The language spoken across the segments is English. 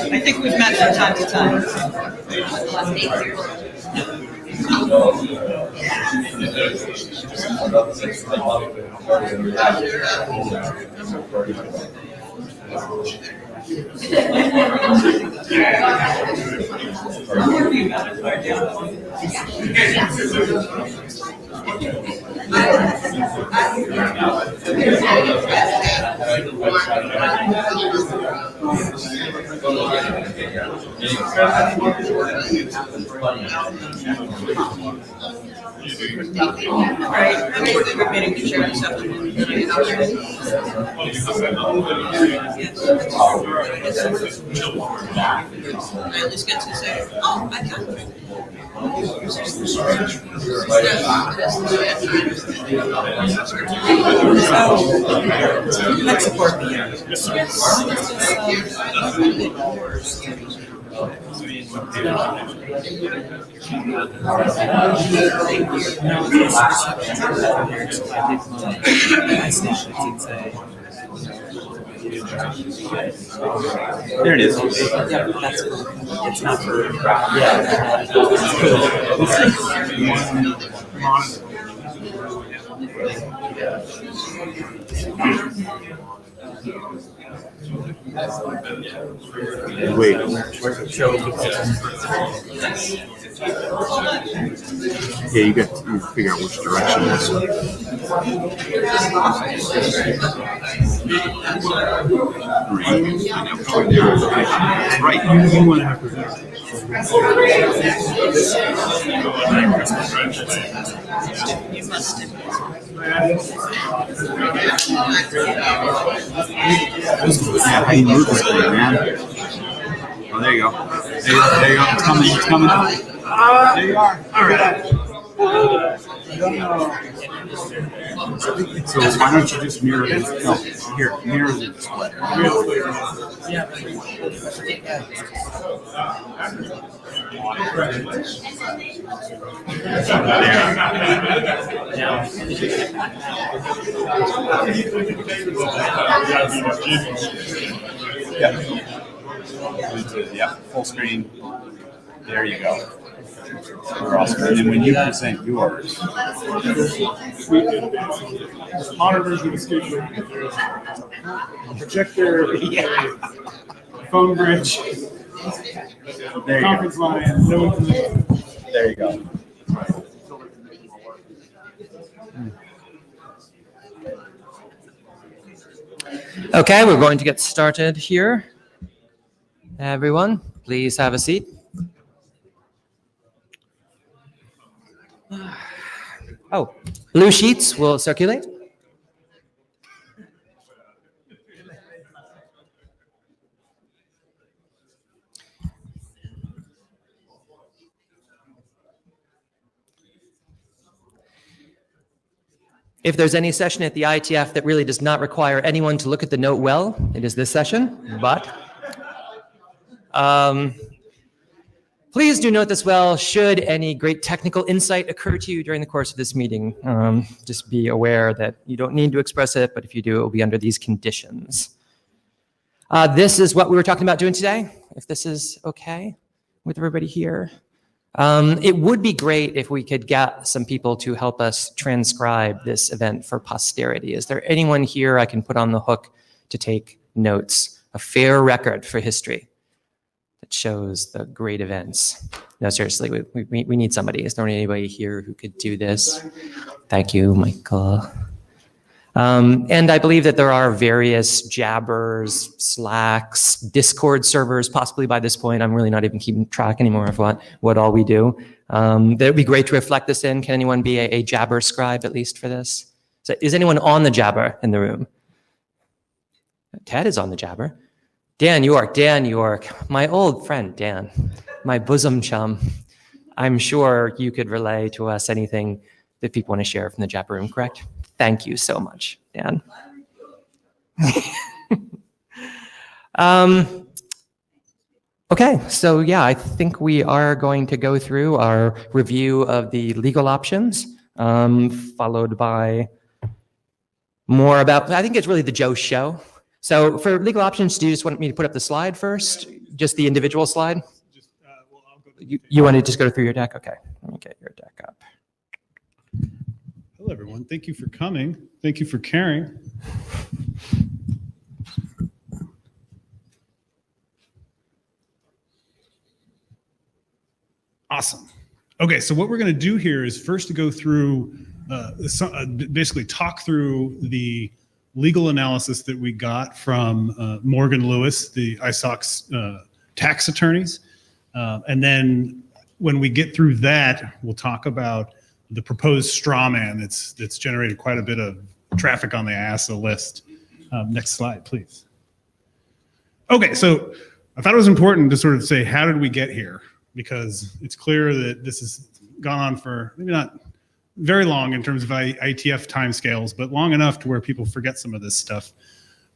I think we've met from time to time. Right. We're meeting to share this up. I at least get to say, oh, I got it. Let's support me here. There it is. Yeah, that's cool. It's not for. Yeah. Wait. Yeah, you figure out which direction this is. Right. You want to have to. You must. Yeah, how you move this thing, man? Oh, there you go. There you go. It's coming. It's coming. There you are. All right. So why don't you just mirror this? No, here, mirror the display. Yeah, full screen. There you go. We're awesome. And then when you present yours, monitors with a schedule, projector, phone bridge, conference line, no information. there you go. Okay, we're going to get started here. Everyone, please have a seat. Oh, blue sheets will circulate. If there's any session at the IETF that really does not require anyone to look at the note well, it is this session, but please do note this well should any great technical insight occur to you during the course of this meeting. Just be aware that you don't need to express it, but if you do, it will be under these conditions. This is what we were talking about doing today, if this is okay with everybody here. It would be great if we could get some people to help us transcribe this event for posterity. Is there anyone here I can put on the hook to take notes? A fair record for history that shows the great events. No, seriously, we need somebody. Is there anybody here who could do this? Thank you, Michael. And I believe that there are various Jabbers, Slacks, Discord servers, possibly by this point. I'm really not even keeping track anymore of what all we do. That would be great to reflect this in. Can anyone be a Jabber scribe, at least for this? So is anyone on the Jabber in the room? Ted is on the Jabber. Dan York, my old friend, Dan, my bosom chum. I'm sure you could relay to us anything that people want to share from the Jabber room, correct? Thank you so much, Dan. Okay, so yeah, I think we are going to go through our review of the legal options, followed by more about, I think it's really the Joe show. So for legal options, do you just want me to put up the slide first? Just the individual slide? You want to just go through your deck? Okay, let me get your deck up. Hello, everyone. Thank you for coming. Thank you for caring. Awesome. Okay, so what we're going to do here is first to go through, basically talk through the legal analysis that we got from Morgan Lewis, the ISOC's tax attorneys. And then when we get through that, we'll talk about the proposed straw man that's generated quite a bit of traffic on the IASA list. Next slide, please. Okay, so I thought it was important to sort of say, how did we get here? Because it's clear that this has gone on for maybe not very long in terms of IETF timescales, but long enough to where people forget some of this stuff.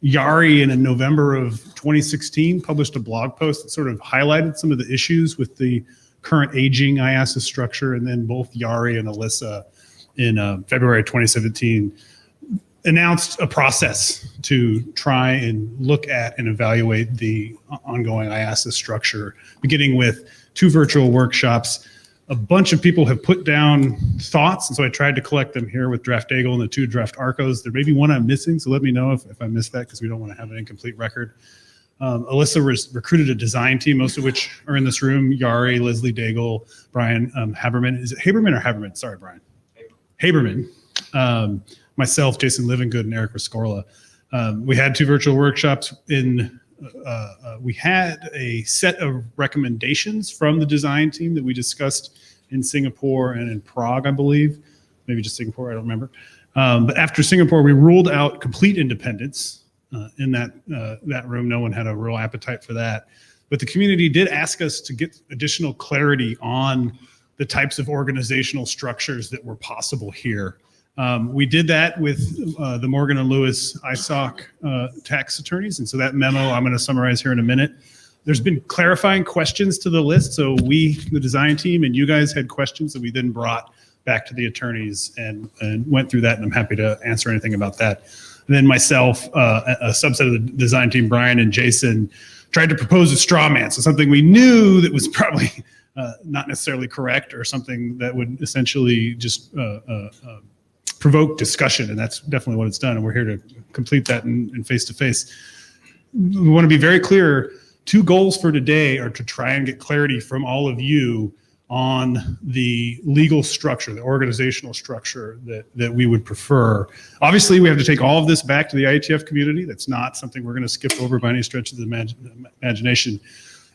Yari, in November of 2016, published a blog post that sort of highlighted some of the issues with the current aging IASA structure, and then both Yari and Alyssa in February 2017 announced a process to try and look at and evaluate the ongoing IASA structure, beginning with 2 virtual workshops. A bunch of people have put down thoughts, and so I tried to collect them here with Draft Daigle and the 2 draft ARCOs. There may be one I'm missing, so let me know if I missed that, because we don't want to have an incomplete record. Alyssa recruited a design team, most of which are in this room. Yari, Leslie Daigle, Brian Haberman. Is it Haberman or Haberman? Sorry, Brian. Haberman. Myself, Jason Livingood, and Eric Rescorla. We had 2 virtual workshops. We had a set of recommendations from the design team that we discussed in Singapore and in Prague, I believe. Maybe just Singapore, I don't remember. But after Singapore, we ruled out complete independence in that room. No one had a real appetite for that. But the community did ask us to get additional clarity on the types of organizational structures that were possible here. We did that with the Morgan and Lewis ISOC tax attorneys, and so that memo I'm going to summarize here in a minute. There's been clarifying questions to the list, so we, the design team, and you guys had questions that we then brought back to the attorneys and went through that, and I'm happy to answer anything about that. And then myself, a subset of the design team, Brian and Jason, tried to propose a straw man, so something we knew that was probably not necessarily correct, or something that would essentially just provoke discussion, and that's definitely what it's done, and we're here to complete that in face-to-face. We want to be very clear. 2 goals for today are to try and get clarity from all of you on the legal structure, the organizational structure that we would prefer. Obviously, we have to take all of this back to the IETF community. That's not something we're going to skip over by any stretch of the imagination.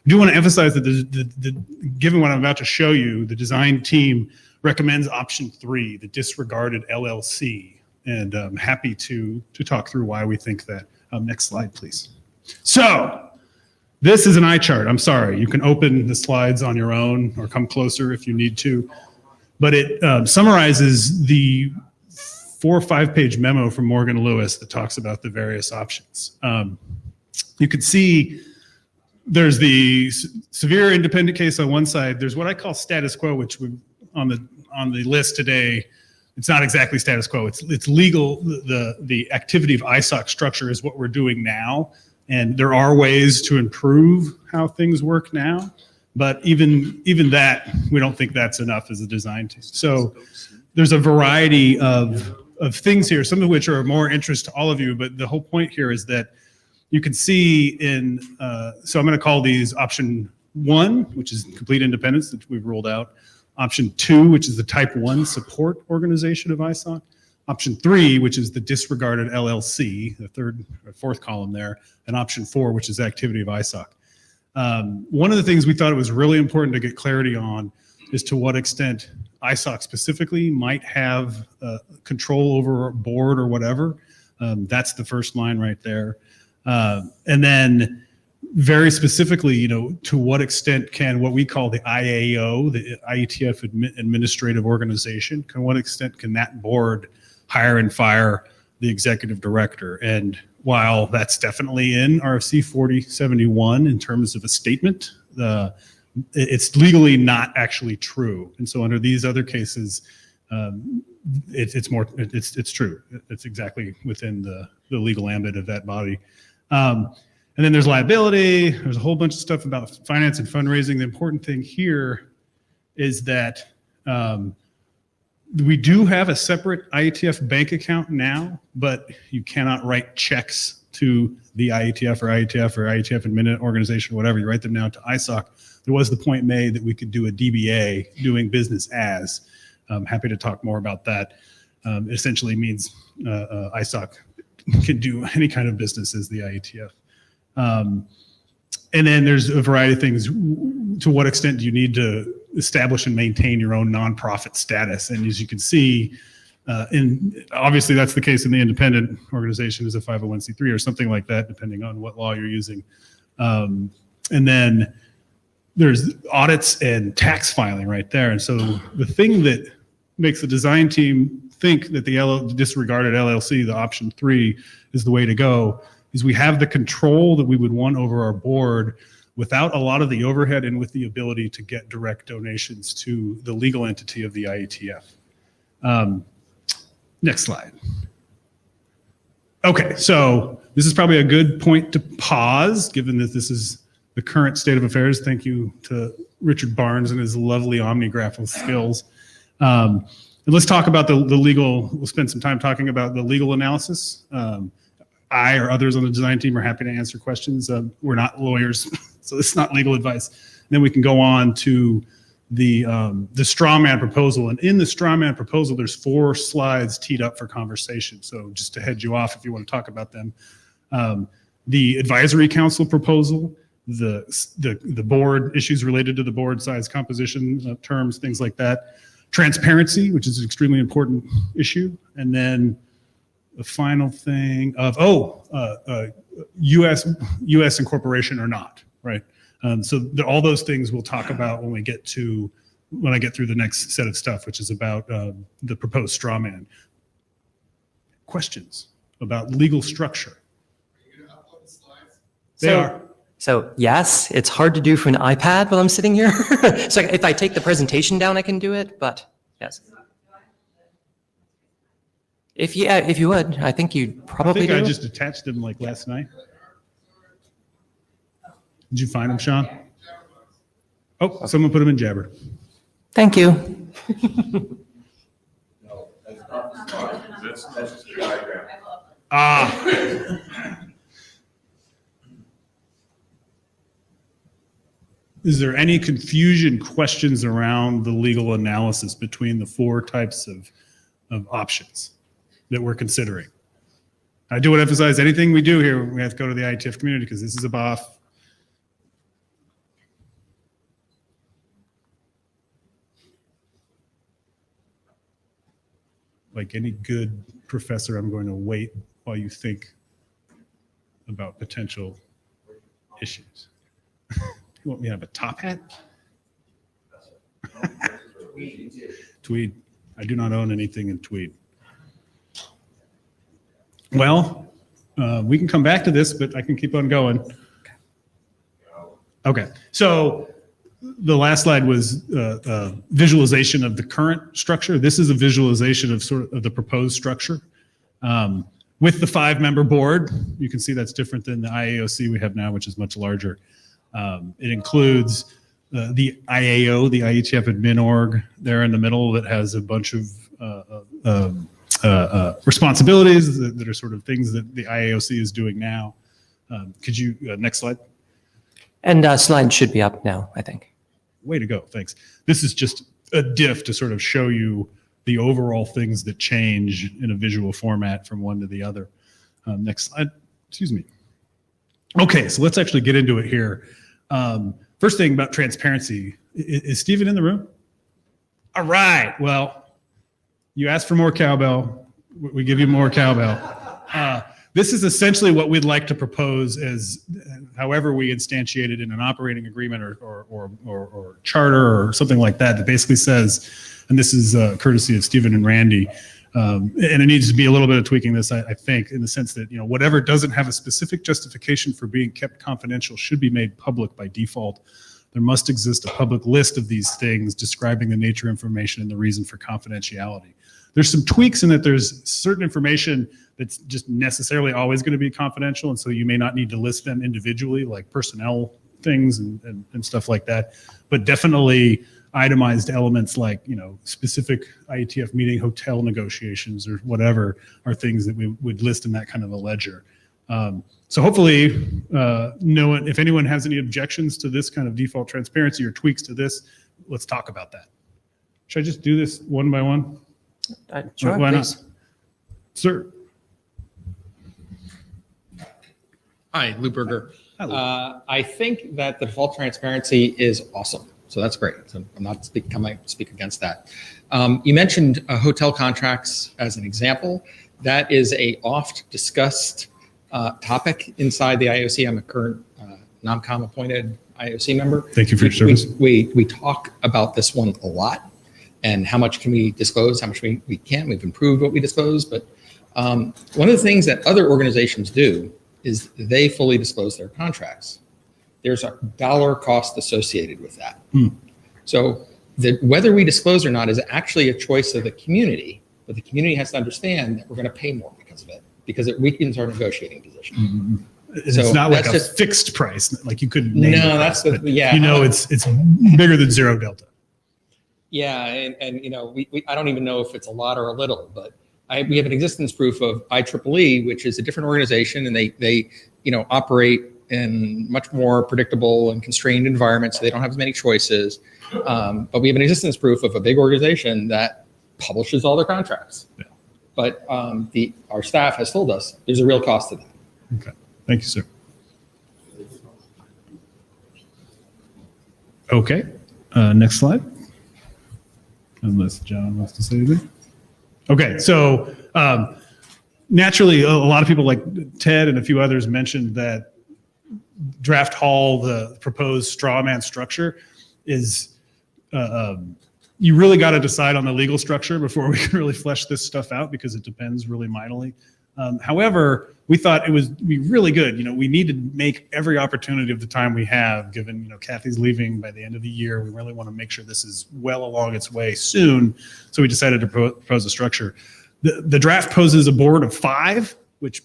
I do want to emphasize that given what I'm about to show you, the design team recommends option 3, the disregarded LLC, and I'm happy to talk through why we think that. Next slide, please. So this is an eye chart. I'm sorry. You can open the slides on your own or come closer if you need to, but it summarizes the 4 or 5 page memo from Morgan Lewis that talks about the various options. You can see there's the severe independent case on one side. There's what I call status quo, which we on the list today. It's not exactly status quo. It's legal. The activity of ISOC structure is what we're doing now, and there are ways to improve how things work now. But even that, we don't think that's enough as a design team. So there's a variety of things here, some of which are of more interest to all of you, but the whole point here is that you can see in, so I'm going to call these option 1, which is complete independence that we've ruled out, option 2, which is the type 1 support organization of ISOC, option 3, which is the disregarded LLC, the third or fourth column there, and option 4, which is activity of ISOC. One of the things we thought it was really important to get clarity on is to what extent ISOC specifically might have control over a board or whatever. That's the first line right there. And then very specifically, to what extent can what we call the IAO, the IETF administrative organization, to what extent can that board hire and fire the executive director? And while that's definitely in RFC 4071 in terms of a statement, it's legally not actually true. And so under these other cases, it's true. It's exactly within the legal ambit of that body. And then there's liability. There's a whole bunch of stuff about finance and fundraising. The important thing here is that we do have a separate IETF bank account now, but you cannot write checks to the IETF or IETF admin organization, whatever. You write them now to ISOC. There was the point made that we could do a DBA, doing business as. I'm happy to talk more about that. It essentially means ISOC can do any kind of business as the IETF. And then there's a variety of things. To what extent do you need to establish and maintain your own nonprofit status? And as you can see, obviously that's the case in the independent organization as a 501c3 or something like that, depending on what law you're using. And then there's audits and tax filing right there. And so the thing that makes the design team think that the disregarded LLC, the option 3, is the way to go is we have the control that we would want over our board without a lot of the overhead and with the ability to get direct donations to the legal entity of the IETF. Next slide. Okay, so this is probably a good point to pause, given that this is the current state of affairs. Thank you to Richard Barnes and his lovely omnigraphical skills. And let's talk about the legal, we'll spend some time talking about the legal analysis. I or others on the design team are happy to answer questions. We're not lawyers, so it's not legal advice. And then we can go on to the straw man proposal. And in the straw man proposal, there's 4 slides teed up for conversation. So just to head you off if you want to talk about them. The advisory council proposal, the board issues related to the board size, composition, terms, things like that. Transparency, which is an extremely important issue. And then the final thing of, U.S. incorporation or not, right? So all those things we'll talk about when I get through the next set of stuff, which is about the proposed straw man. Questions about legal structure? Are you going to upload the slides? They are. So yes, it's hard to do from an iPad while I'm sitting here. So if I take the presentation down, I can do it, but yes. If you would, I think you'd probably do. I just attached them like last night. Did you find them, Sean? Oh, someone put them in Jabber. Thank you. No, that's not the slide. That's just the diagram. Is there any confusion, questions around the legal analysis between the 4 types of options that we're considering? I do want to emphasize anything we do here, we have to go to the IETF community because this is a BOF. Like any good professor, I'm going to wait while you think about potential issues. You want me to have a top hat? Tweed. I do not own anything in Tweed. Well, we can come back to this, but I can keep on going. Okay, so the last slide was visualization of the current structure. This is a visualization of sort of the proposed structure. With the 5-member board, you can see that's different than the IAOC we have now, which is much larger. It includes the IAO, the IETF admin org, there in the middle that has a bunch of responsibilities that are sort of things that the IAOC is doing now. Could you, next slide? And slide should be up now, I think. Way to go, thanks. This is just a diff to sort of show you the overall things that change in a visual format from one to the other. Next slide, excuse me. Okay, so let's actually get into it here. First thing about transparency, is Stephen in the room? All right, well, you asked for more cowbell, we give you more cowbell. This is essentially what we'd like to propose as however we instantiate it in an operating agreement or charter or something like that basically says, and this is courtesy of Stephen and Randy, and it needs to be a little bit of tweaking this, I think, in the sense that, whatever doesn't have a specific justification for being kept confidential should be made public by default. There must exist a public list of these things describing the nature of information and the reason for confidentiality. There's some tweaks in that there's certain information that's just necessarily always going to be confidential, and so you may not need to list them individually, like personnel things and stuff like that. But definitely itemized elements like, specific IETF meeting hotel negotiations or whatever are things that we would list in that kind of a ledger. So hopefully, if anyone has any objections to this kind of default transparency or tweaks to this, let's talk about that. Should I just do this one by one? Sure, Why please. not? Sir. Hi, Lou Berger. Hello. I think that the default transparency is awesome. So that's great. So I'm not speak against that. You mentioned hotel contracts as an example. That is a oft discussed topic inside the IOC. I'm a current NOMCOM appointed IOC member. Thank you for your service. We talk about this one a lot. And how much can we disclose, how much we can't. We've improved what we disclose. But one of the things that other organizations do is they fully disclose their contracts. There's a dollar cost associated with that. So whether we disclose or not is actually a choice of the community, but the community has to understand that we're going to pay more because of it, because it weakens our negotiating position. It's So not like that's a just- fixed price, like you couldn't name No, the that's price, the- but yeah. it's bigger than zero delta. Yeah, and I don't even know if it's a lot or a little, but we have an existence proof of IEEE, which is a different organization, and they operate in much more predictable and constrained environments, so they don't have as many choices. But we have an existence proof of a big organization that publishes all their contracts. Yeah. But our staff has told us there's a real cost to that. Okay, thank you, sir. Okay, next slide. Unless John wants to say anything. Okay, so naturally, a lot of people like Ted and a few others mentioned that draft hall, the proposed straw man structure, is you really got to decide on the legal structure before we can really flesh this stuff out, because it depends really mightily. However, we thought it would be really good. We need to make every opportunity of the time we have, given, Kathy's leaving by the end of the year. We really want to make sure this is well along its way soon. So we decided to propose a structure. The draft poses a board of 5, which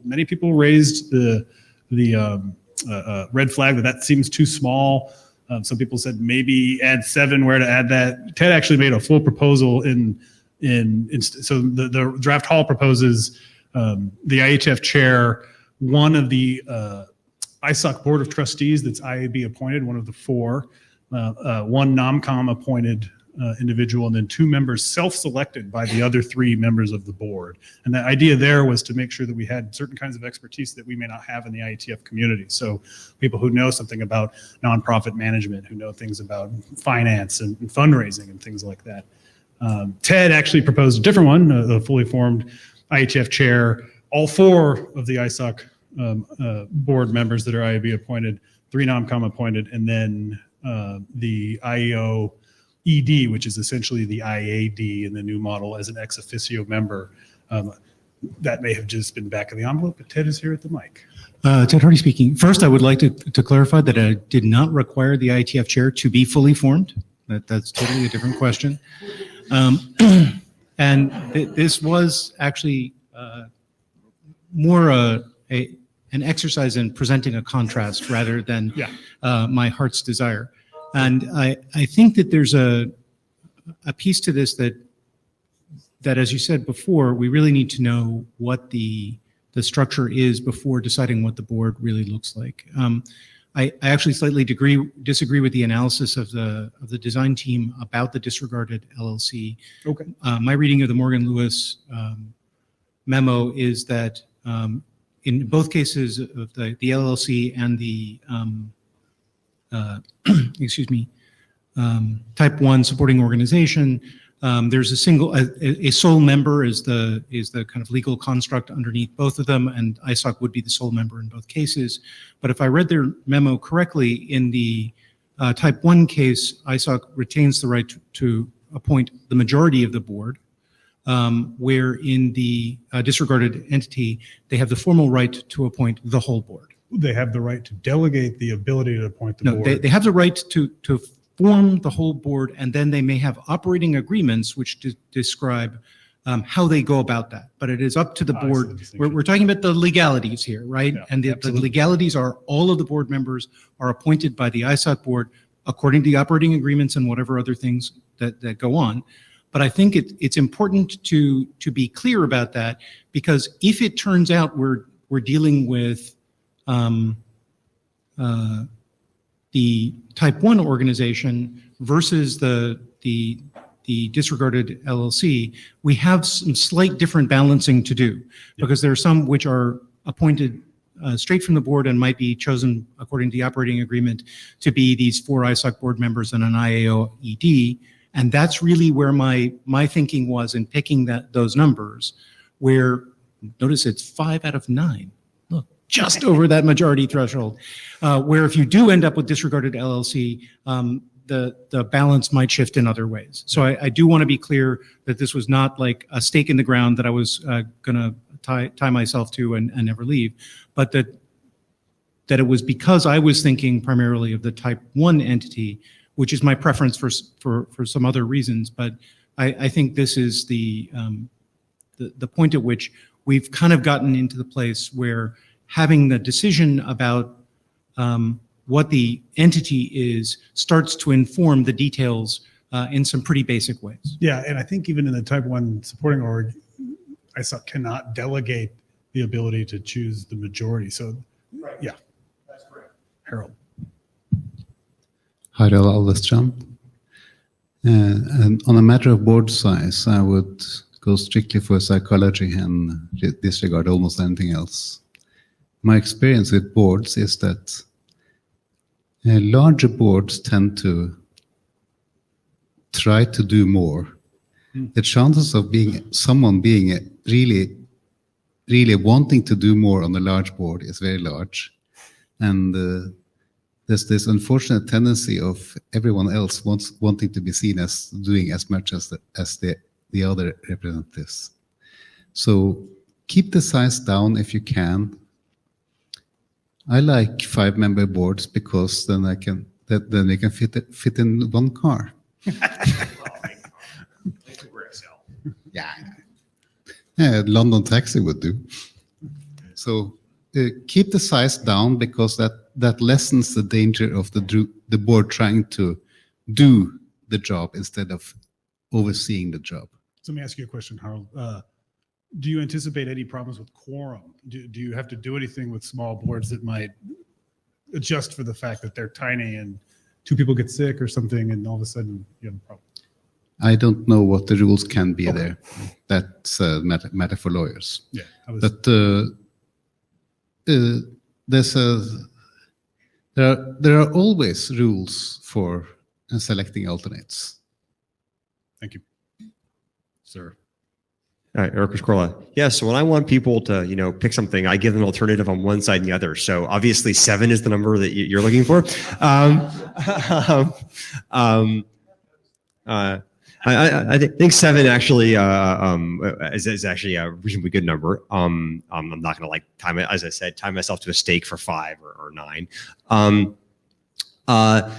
many people raised the red flag that seems too small. Some people said maybe add 7, where to add that. Ted actually made a full proposal so the draft hall proposes the IETF chair, one of the ISOC board of trustees that's IAB appointed, one of the 4, one NOMCOM appointed individual, and then 2 members self-selected by the other 3 members of the board. And the idea there was to make sure that we had certain kinds of expertise that we may not have in the IETF community. So people who know something about nonprofit management, who know things about finance and fundraising and things like that. Ted actually proposed a different one, a fully formed IETF chair, all 4 of the ISOC board members that are IAB appointed, 3 NOMCOM appointed, and then the IEO ED, which is essentially the IAD in the new model, as an ex officio member. That may have just been back of the envelope, but Ted is here at the mic. Ted Hardy speaking. First, I would like to clarify that I did not require the IETF chair to be fully formed. That's totally a different question. And this was actually more an exercise in presenting a contrast rather than my heart's desire. And I think that there's a piece to this that, as you said before, we really need to know what the structure is before deciding what the board really looks like. I actually slightly disagree with the analysis of the design team about the disregarded LLC. Okay. My reading of the Morgan Lewis memo is that in both cases of the LLC and the type 1 supporting organization, there's a sole member is the kind of legal construct underneath both of them, and ISOC would be the sole member in both cases. But if I read their memo correctly, in the type 1 case, ISOC retains the right to appoint the majority of the board, where in the disregarded entity, they have the formal right to appoint the whole board. They have the right to delegate the ability to appoint the board. No, they have the right to form the whole board, and then they may have operating agreements which describe how they go about that. But it is up to the board. We're talking about the legalities here, right? Yeah, and the legalities are all of the board members are appointed by the ISOC board according to the operating agreements and whatever other things that go on. But I think it's important to be clear about that, because if it turns out we're dealing with the type 1 organization versus the disregarded LLC, we have some slight different balancing to do, because there are some which are appointed straight from the board and might be chosen according to the operating agreement to be these 4 ISOC board members and an IAO-ED. And that's really where my thinking was in picking those numbers, where notice it's 5 out of 9. Look, just over that majority threshold, where if you do end up with disregarded LLC, the balance might shift in other ways. So I do want to be clear that this was not like a stake in the ground that I was going to tie myself to and never leave, but that it was because I was thinking primarily of the type 1 entity, which is my preference for some other reasons. But I think this is the point at which we've kind of gotten into the place where having the decision about what the entity is starts to inform the details in some pretty basic ways. Yeah, and I think even in the type 1 supporting org, ISOC cannot delegate the ability to choose the majority. So, Right. yeah. That's correct. Harold. Hi, Alvestrand. And on a matter of board size, I would go strictly for psychology and disregard almost anything else. My experience with boards is that larger boards tend to try to do more. The chances of someone being really, really wanting to do more on a large board is very large. And there's this unfortunate tendency of everyone else wanting to be seen as doing as much as the other representatives. So keep the size down if you can. I like 5-member boards because then they can fit in one car. Yeah, London Taxi would do. So keep the size down, because that lessens the danger of the board trying to do the job instead of overseeing the job. So let me ask you a question, Harold. Do you anticipate any problems with quorum? Do you have to do anything with small boards that might adjust for the fact that they're tiny and 2 people get sick or something and all of a sudden you have a problem? I don't know what the rules can be there. That's a matter for lawyers. Yeah. But there are always rules for selecting alternates. Thank you. Sir. All right, Eric Corla. Yeah, so when I want people to, pick something, I give them an alternative on one side and the other. So obviously 7 is the number that you're looking for. I think 7 actually is actually a reasonably good number. I'm not going to time it, as I said, tie myself to a stake for 5 or 9. I'm glad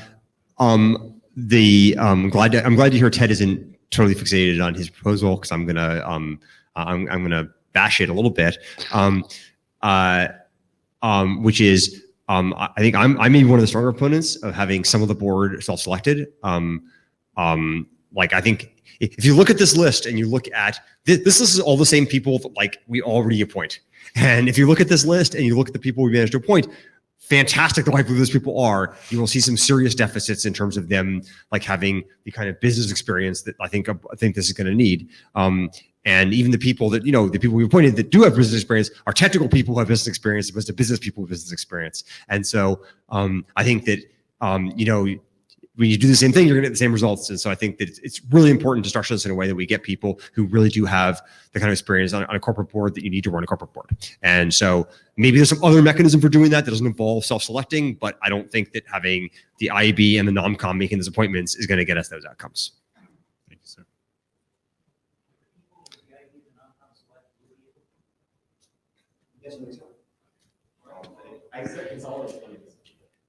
to hear Ted isn't totally fixated on his proposal, because I'm gonna bash it a little bit, which is I think I'm maybe one of the stronger opponents of having some of the board self-selected. Like I think if you look at this list and you look at this list is all the same people that like we already appoint. And if you look at this list and you look at the people we managed to appoint, fantastic the likely those people are, you will see some serious deficits in terms of them like having the kind of business experience that I think this is going to need. And even the people that, you know, the people we appointed that do have business experience are technical people who have business experience as opposed to business people with business experience. And so I think that, you know, when you do the same thing, you're going to get the same results. And so I think that it's really important to structure this in a way that we get people who really do have the kind of experience on a corporate board that you need to run a corporate board. And so maybe there's some other mechanism for doing that doesn't involve self-selecting, but I don't think that having the IAB and the NOMCOM making those appointments is going to get us those outcomes. Thank you, sir.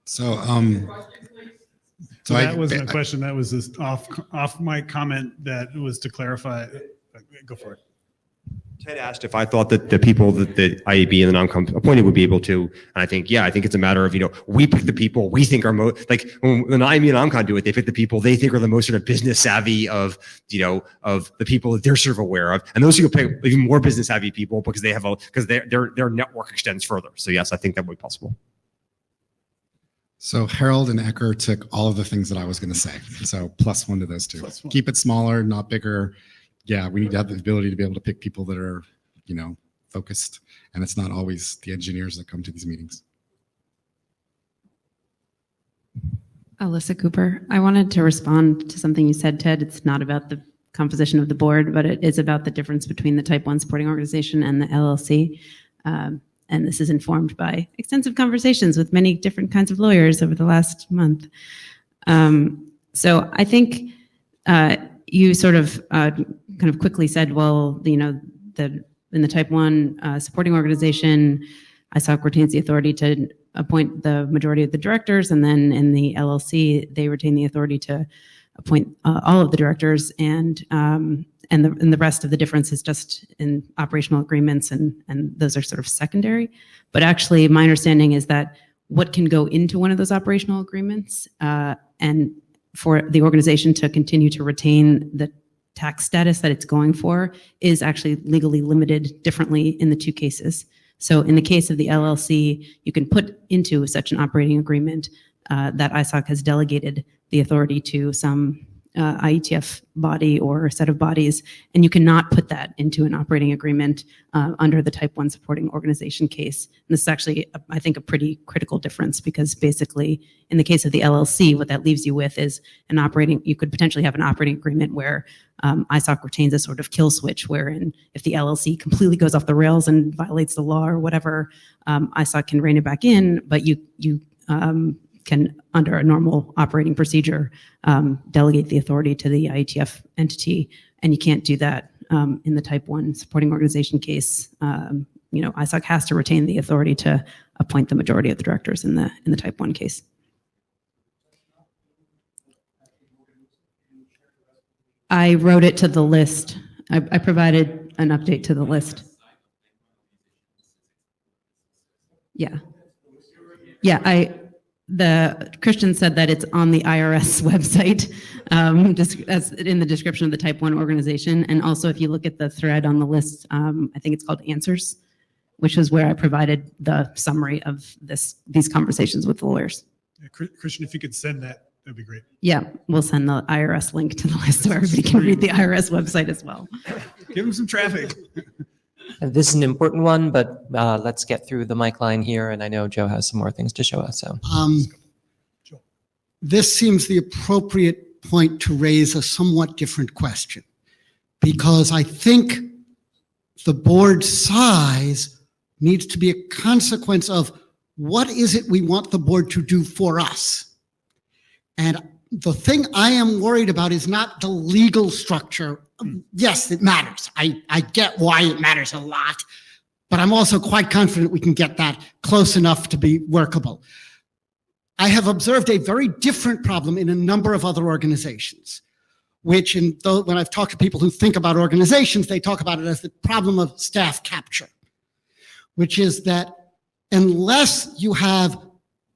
So, So that wasn't a question. That was this off mic comment that was to clarify. Go for it. Ted asked if I thought that the people that the IAB and the NOMCOM appointed would be able to, and I think, yeah, I think it's a matter of, you know, we pick the people we think are most, like when IAB and NOMCOM do it, they pick the people they think are the most sort of business savvy of, you know, of the people that they're sort of aware of. And those people pick even more business savvy people because they have because their network extends further. So yes, I think that would be possible. So Harold and Ecker took all of the things that I was going to say. So +1 to those two. Keep it smaller, not bigger. Yeah, we need to have the ability to be able to pick people that are, you know, focused. And it's not always the engineers that come to these meetings. Alyssa Cooper. I wanted to respond to something you said, Ted. It's not about the composition of the board, but it is about the difference between the Type 1 supporting organization and the LLC. And this is informed by extensive conversations with many different kinds of lawyers over the last month. So I think you sort of kind of quickly said, well, you know, in the Type 1 supporting organization, ISOC retains the authority to appoint the majority of the directors, and then in the LLC, they retain the authority to appoint all of the directors, and the rest of the difference is just in operational agreements, and those are sort of secondary. But actually, my understanding is that what can go into one of those operational agreements, and for the organization to continue to retain the tax status that it's going for, is actually legally limited differently in the two cases. So in the case of the LLC, you can put into such an operating agreement that ISOC has delegated the authority to some IETF body or set of bodies, and you cannot put that into an operating agreement under the Type 1 supporting organization case. And this is actually, I think, a pretty critical difference, because basically, in the case of the LLC, what that leaves you with is you could potentially have an operating agreement where ISOC retains a sort of kill switch, wherein if the LLC completely goes off the rails and violates the law or whatever, ISOC can rein it back in, but you can, under a normal operating procedure, delegate the authority to the IETF entity, and you can't do that in the Type 1 supporting organization case. You know, ISOC has to retain the authority to appoint the majority of the directors in the Type 1 case. I wrote it to the list. I provided an update to the list. Yeah. Yeah, the Christian said that it's on the IRS website, just as in the description of the Type 1 organization. And also, if you look at the thread on the list, I think it's called Answers, which is where I provided the summary of these conversations with the lawyers. Yeah, Christian, if you could send that, that'd be great. Yeah, we'll send the IRS link to the list so everybody can read the IRS website as well. Give them some traffic. This is an important one, but let's get through the mic line here, and I know Joe has some more things to show us. So, this seems the appropriate point to raise a somewhat different question, because I think the board size needs to be a consequence of what is it we want the board to do for us. And the thing I am worried about is not the legal structure. Yes, it matters. I get why it matters a lot, but I'm also quite confident we can get that close enough to be workable. I have observed a very different problem in a number of other organizations, which when I've talked to people who think about organizations, they talk about it as the problem of staff capture, which is that unless you have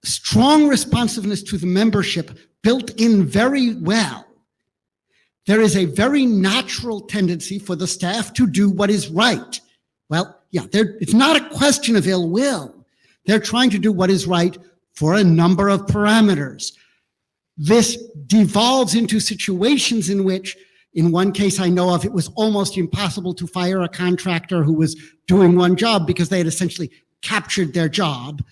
strong responsiveness to the membership built in very well, there is a very natural tendency for the staff to do what is right. Well, yeah, it's not a question of ill will. They're trying to do what is right for a number of parameters. This devolves into situations in which, in one case I know of, it was almost impossible to fire a contractor who was doing one job because they had essentially captured their job.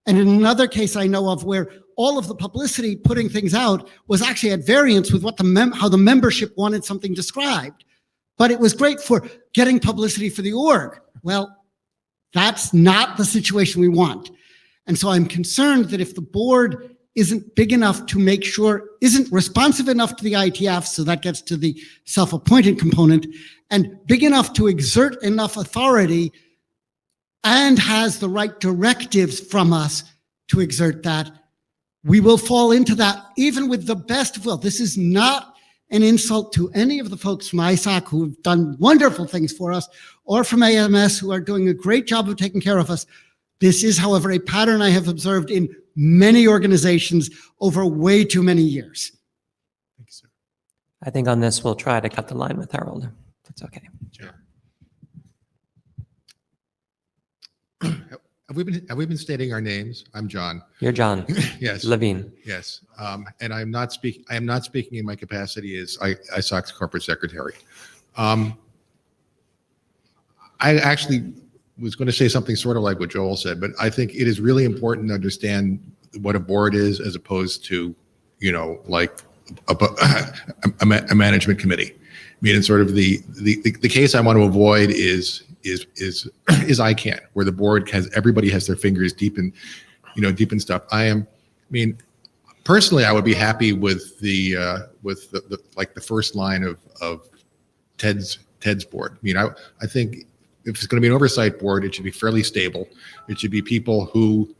And in another case I know of where all of the publicity putting things out was actually at variance with what how the membership wanted something described. But it was great for getting publicity for the org. Well, that's not the situation we want. And so I'm concerned that if the board isn't big enough to make sure, isn't responsive enough to the IETF, so that gets to the self-appointed component, and big enough to exert enough authority and has the right directives from us to exert that, we will fall into that even with the best of will. This is not an insult to any of the folks from ISOC who have done wonderful things for us, or from AMS who are doing a great job of taking care of us. This is, however, a pattern I have observed in many organizations over way too many years. Thank you, sir. I think on this, we'll try to cut the line with Harold. That's okay. Sure. Have we been stating our names? I'm John. You're John. Yes. Levine. Yes. And I am not speaking in my capacity as ISOC's corporate secretary. I actually was going to say something sort of like what Joel said, but I think it is really important to understand what a board is as opposed to, like a management committee. I mean, it's sort of the case I want to avoid is ICANN, where the board everybody has their fingers deep in stuff. Personally, I would be happy with the first line of Ted's board. I mean, I think if it's going to be an oversight board, it should be fairly stable. It should be people who,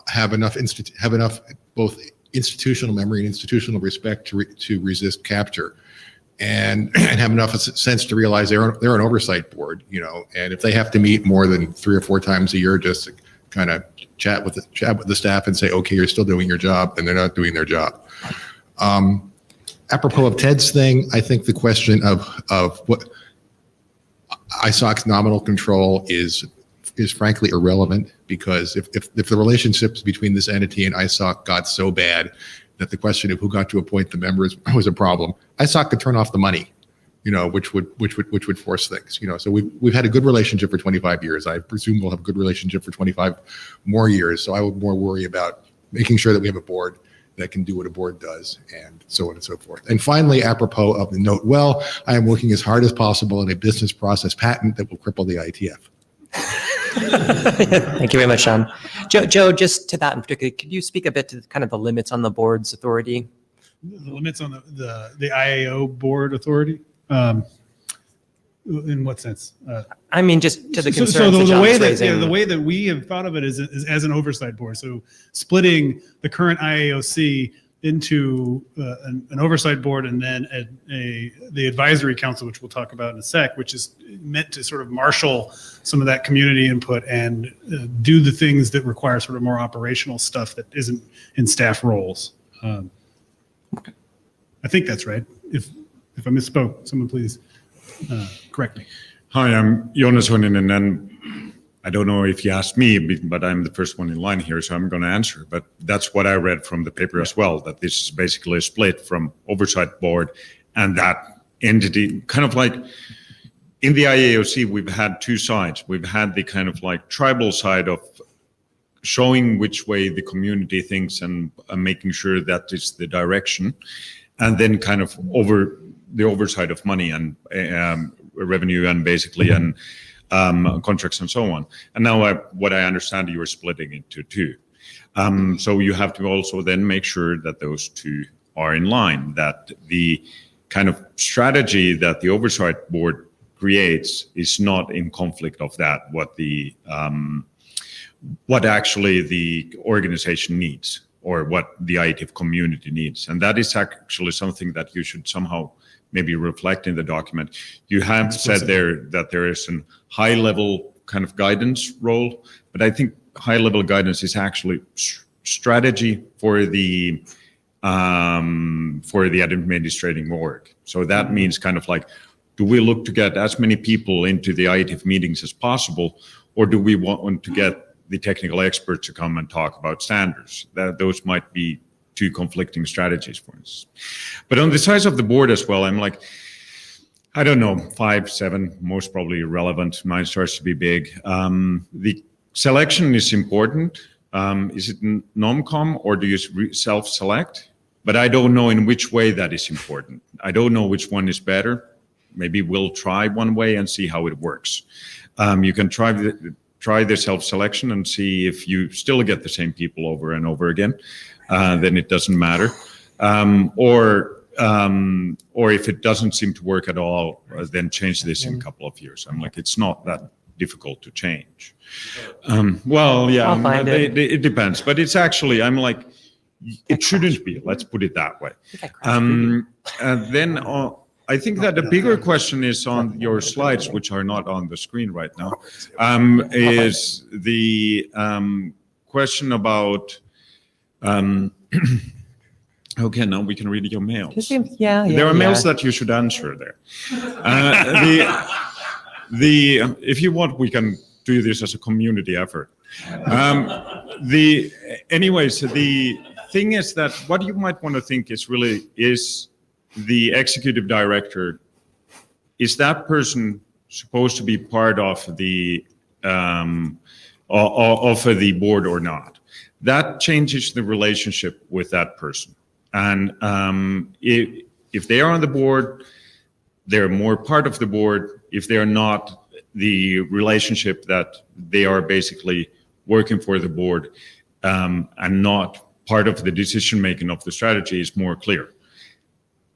have enough both institutional memory and institutional respect to resist capture, and have enough sense to realize they're an oversight board, and if they have to meet more than 3 or 4 times a year just to kind of chat with the staff and say, okay, you're still doing your job, and they're not doing their job. Apropos of Ted's thing, I think the question of what ISOC's nominal control is frankly irrelevant, because if the relationships between this entity and ISOC got so bad that the question of who got to appoint the members was a problem, ISOC could turn off the money, which would force things. So we've had a good relationship for 25 years. I presume we'll have a good relationship for 25 more years. So I would more worry about making sure that we have a board that can do what a board does, and so on and so forth. And finally, apropos of the note, I am working as hard as possible on a business process patent that will cripple the IETF. Thank you very much, Sean. Joe, just to that in particular, could you speak a bit to kind of the limits on the board's authority? The limits on the IAO board authority? In what sense? I mean, just to the concerns so that John's way raising. the way that we have thought of it is as an oversight board. So splitting the current IAOC into an oversight board, and then the advisory council, which we'll talk about in a sec, which is meant to sort of marshal some of that community input and do the things that require sort of more operational stuff that isn't in staff roles. Okay. I think that's right. If I misspoke, someone please correct me. Hi, I'm Jonas Honinen, and I don't know if you asked me, but I'm the first one in line here, so I'm going to answer. But that's what I read from the paper as well, that this is basically a split from oversight board and that entity, kind of like in the IAOC, we've had 2 sides. We've had the kind of like tribal side of showing which way the community thinks and making sure that is the direction, and then kind of over the oversight of money and revenue and basically and contracts and so on. And now what I understand, you are splitting into 2. So you have to also then make sure that those 2 are in line, that the kind of strategy that the oversight board creates is not in conflict of that, what actually the organization needs or what the IETF community needs. And that is actually something that you should somehow maybe reflect in the document. You have said there that there is a high level kind of guidance role, but I think high level guidance is actually strategy for the administrating board. So that means kind of like, do we look to get as many people into the IETF meetings as possible, or do we want to get the technical experts to come and talk about standards? Those might be two conflicting strategies, for instance. But on the size of the board as well, I'm like, I don't know, 5, 7, most probably irrelevant. Mine starts to be big. The selection is important. Is it nom-com or do you self-select? But I don't know in which way that is important. I don't know which one is better. Maybe we'll try one way and see how it works. You can try the self-selection and see if you still get the same people over and over again. Then it doesn't matter. Or if it doesn't seem to work at all, then change this in a couple of years. I'm like, it's not that difficult to change. Well, yeah, I'll find it depends. But it's actually, I'm like, it shouldn't be. Let's put it that way. And then I think that the bigger question is on your slides, which are not on the screen right now, is the question about. Okay, now we can read your mails. There are mails that you should answer there. If you want, we can do this as a community effort. Anyways, the thing is that what you might want to think is the executive director, is that person supposed to be part of the board or not? That changes the relationship with that person. And if they are on the board, they're more part of the board. If they're not, the relationship that they are basically working for the board and not part of the decision making of the strategy is more clear.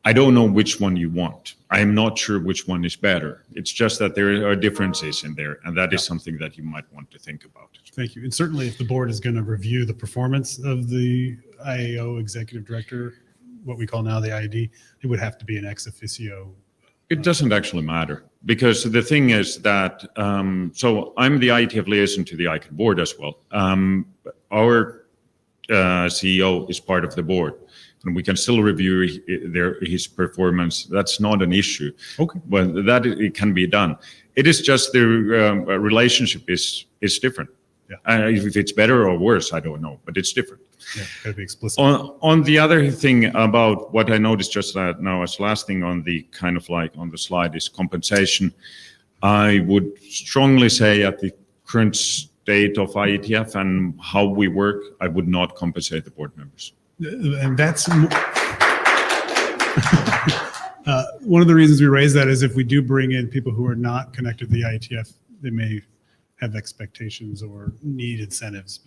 I don't know which one you want. I am not sure which one is better. It's just that there are differences in there, and that is something that you might want to think about. Thank you. And certainly if the board is going to review the performance of the IAO executive director, what we call now the IED, it would have to be an ex officio. It doesn't actually matter, because the thing is that, so I'm the IETF liaison to the ICANN board as well. Our CEO is part of the board, and we can still review his performance. That's not an issue. Okay. But it can be done. It is just the relationship is different. Yeah. If it's better or worse, I don't know, but it's different. Yeah, gotta be explicit. On the other thing about what I noticed just now as last thing on the kind of like on the slide is compensation. I would strongly say at the current state of IETF and how we work, I would not compensate the board members. And that's one of the reasons we raise that is if we do bring in people who are not connected to the IETF, they may have expectations or need incentives.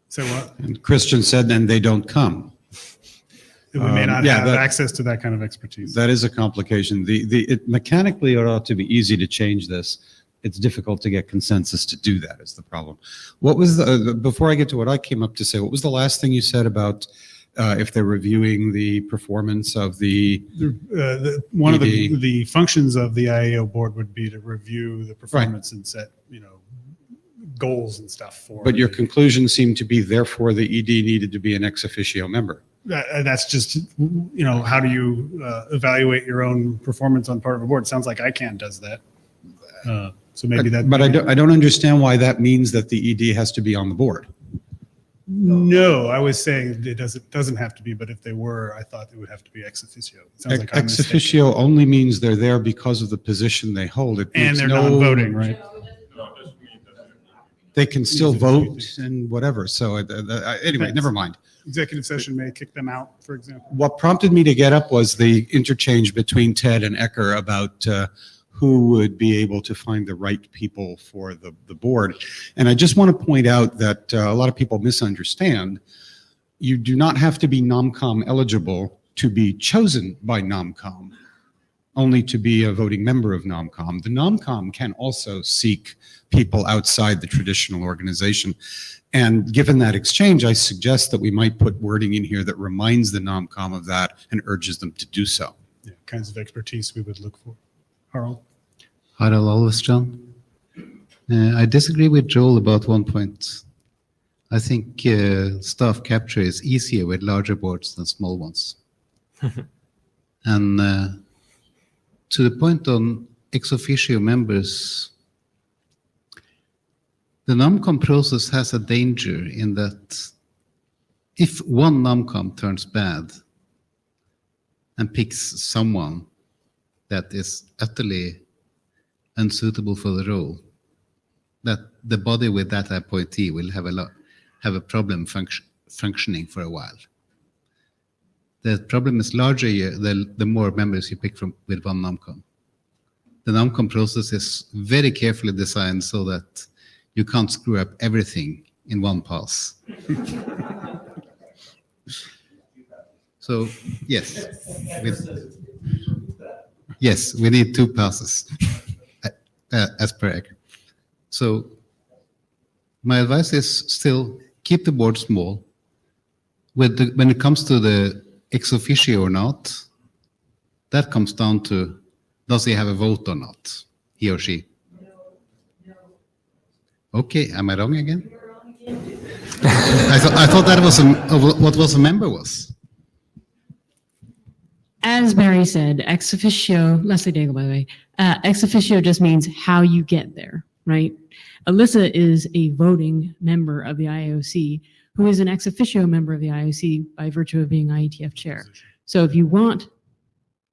So what? And Christian said, then they don't come. We may not have access to that kind of expertise. That is a complication. Mechanically, it ought to be easy to change this. It's difficult to get consensus to do that is the problem. What was before I get to what I came up to say, what was the last thing you said about if they're reviewing the performance of one of the functions of the IAO board would be to review the performance and set, goals and stuff for. But your conclusion seemed to be, therefore, the ED needed to be an ex officio member. That's just, how do you evaluate your own performance on part of a board? It sounds like ICANN does that. So maybe that. But I don't understand why that means that the ED has to be on the board. No, I was saying it doesn't have to be, but if they were, I thought it would have to be ex officio. It sounds like I'm ex officio only means they're there because of the position they hold. And they're not voting, right? They can still vote and whatever. So anyway, never mind. Executive session may kick them out, for example. What prompted me to get up was the interchange between Ted and Ecker about who would be able to find the right people for the board. And I just want to point out that a lot of people misunderstand. You do not have to be NomCom eligible to be chosen by NomCom, only to be a voting member of NomCom. The NomCom can also seek people outside the traditional organization. And given that exchange, I suggest that we might put wording in here that reminds the NomCom of that and urges them to do so. Yeah, kinds of expertise we would look for. Harald? Harald Olvestron. I disagree with Joel about one point. I think staff capture is easier with larger boards than small ones. And to the point on ex officio members, the NAMCOM process has a danger in that if one NAMCOM turns bad and picks someone that is utterly unsuitable for the role, that the body with that appointee will have a problem functioning for a while. The problem is larger the more members you pick from with one NAMCOM. The NAMCOM process is very carefully designed so that you can't screw up everything in one pass. So yes, we need 2 passes as per ECHR. So my advice is still keep the board small. When it comes to the ex officio or not, that comes down to, does he have a vote or not, he or she? Okay, am I wrong again? I thought that was what was a member was. As Barry said, ex officio, Leslie Daigle, by the way, ex officio just means how you get there, right? Alyssa is a voting member of the IOC who is an ex officio member of the IOC by virtue of being IETF chair. So if you want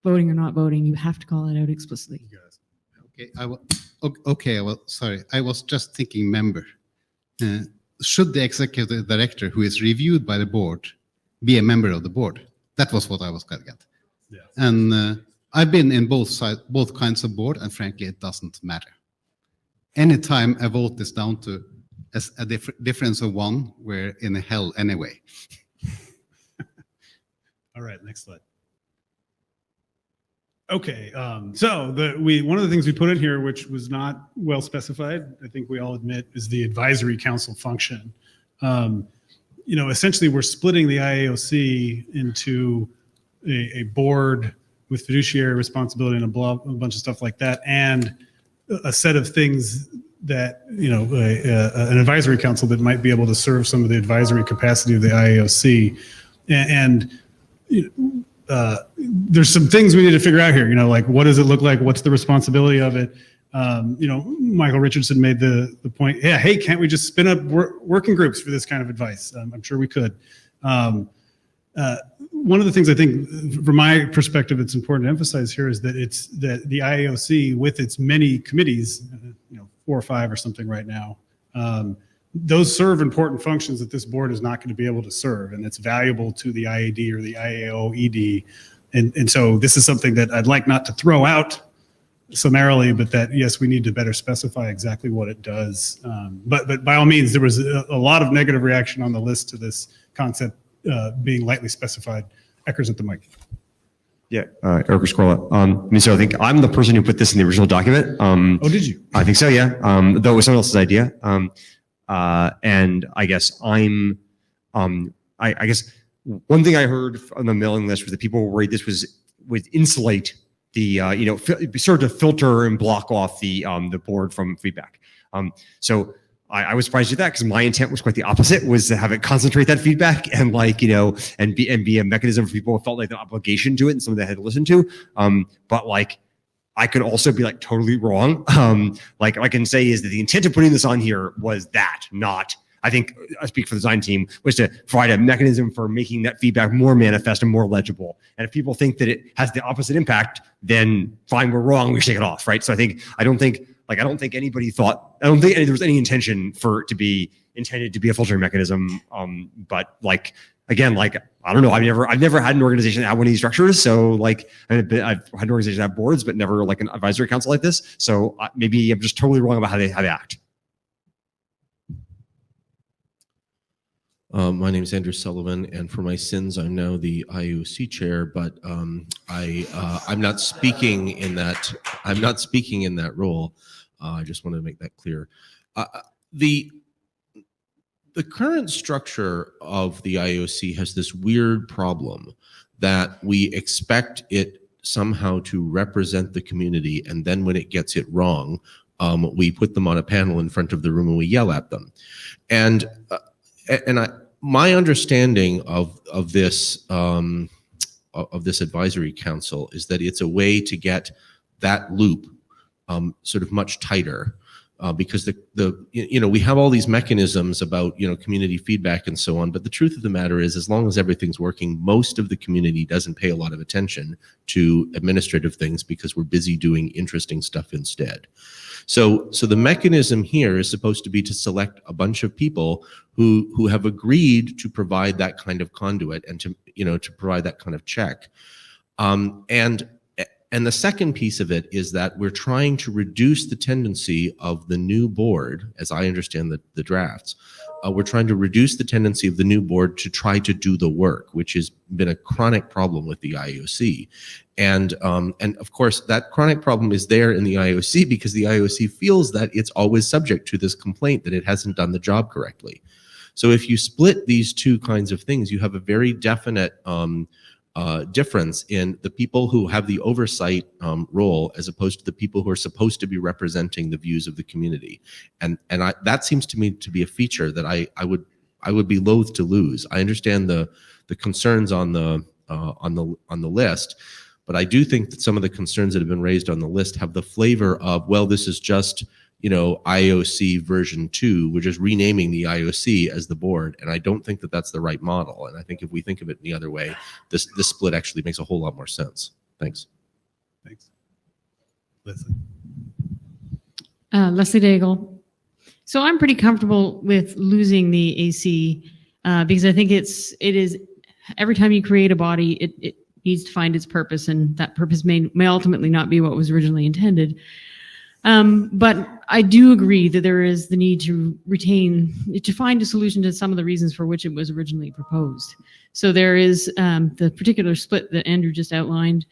voting or not voting, you have to call it out explicitly. Okay, sorry, I was just thinking member. Should the executive director, who is reviewed by the board, be a member of the board? That was what I was getting at. Yeah. And I've been in both kinds of board, and frankly, it doesn't matter. Anytime a vote is down to a difference of 1, we're in hell anyway. All right, next slide. Okay, so one of the things we put in here, which was not well specified, I think we all admit, is the advisory council function. Essentially, we're splitting the IAOC into a board with fiduciary responsibility and a bunch of stuff like that, and a set of things that, an advisory council that might be able to serve some of the advisory capacity of the IAOC. There's some things we need to figure out here, like what does it look like? What's the responsibility of it? Michael Richardson made the point, yeah, hey, can't we just spin up working groups for this kind of advice? I'm sure we could. One of the things I think, from my perspective, it's important to emphasize here is that the IAOC, with its many committees, 4 or 5 or something right now, those serve important functions that this board is not going to be able to serve, and it's valuable to the IAD or the IAO-ED. And so this is something that I'd like not to throw out summarily, but that, yes, we need to better specify exactly what it does. But by all means, there was a lot of negative reaction on the list to this concept being lightly specified. Ecker's at the mic. Yeah, Eric Scorla. So I think I'm the person who put this in the original document. Oh, did you? I think so, yeah. Though it was someone else's idea. And I guess I guess one thing I heard on the mailing list was that people were worried this would insulate the, sort of filter and block off the board from feedback. So I was surprised at that, because my intent was quite the opposite, was to have it concentrate that feedback and and be a mechanism for people who felt like an obligation to it and something they had to listen to. But I could also be totally wrong. What I can say is that the intent of putting this on here was that, not, I think I speak for the design team, was to provide a mechanism for making that feedback more manifest and more legible. And if people think that it has the opposite impact, then fine, we're wrong, we should take it off, right? So I don't think anybody thought, I don't think there was any intention for it to be intended to be a filtering mechanism. But again, I don't know, I've never had an organization that had one of these structures. So I've had an organization that have boards, but never an advisory council like this. So maybe I'm just totally wrong about how they act. My name is Andrew Sullivan, and for my sins, I'm now the IOC chair. But I'm not speaking in that. I'm not speaking in that role. I just wanted to make that clear. The current structure of the IOC has this weird problem that we expect it somehow to represent the community, and then when it gets it wrong, we put them on a panel in front of the room and we yell at them. And my understanding of this advisory council is that it's a way to get that loop sort of much tighter. Because we have all these mechanisms about community feedback and so on, but the truth of the matter is, as long as everything's working, most of the community doesn't pay a lot of attention to administrative things because we're busy doing interesting stuff instead. So the mechanism here is supposed to be to select a bunch of people who have agreed to provide that kind of conduit and to provide that kind of check. And the second piece of it is that we're trying to reduce the tendency of the new board, as I understand the drafts, we're trying to reduce the tendency of the new board to try to do the work, which has been a chronic problem with the IOC. And of course, that chronic problem is there in the IOC because the IOC feels that it's always subject to this complaint that it hasn't done the job correctly. So if you split these two kinds of things, you have a very definite difference in the people who have the oversight role as opposed to the people who are supposed to be representing the views of the community, and that seems to me to be a feature that I would be loath to lose. I understand the concerns on the list, but I do think that some of the concerns that have been raised on the list have the flavor of, well, this is just IOC version 2. We're just renaming the IOC as the board, and I don't think that that's the right model. And I think if we think of it in the other way, this split actually makes a whole lot more sense. Thanks. Thanks. Leslie. Leslie Daigle. So I'm pretty comfortable with losing the AC because I think it is every time you create a body, it needs to find its purpose, and that purpose may ultimately not be what was originally intended. But I do agree that there is the need to find a solution to some of the reasons for which it was originally proposed. So there is the particular split that Andrew just outlined.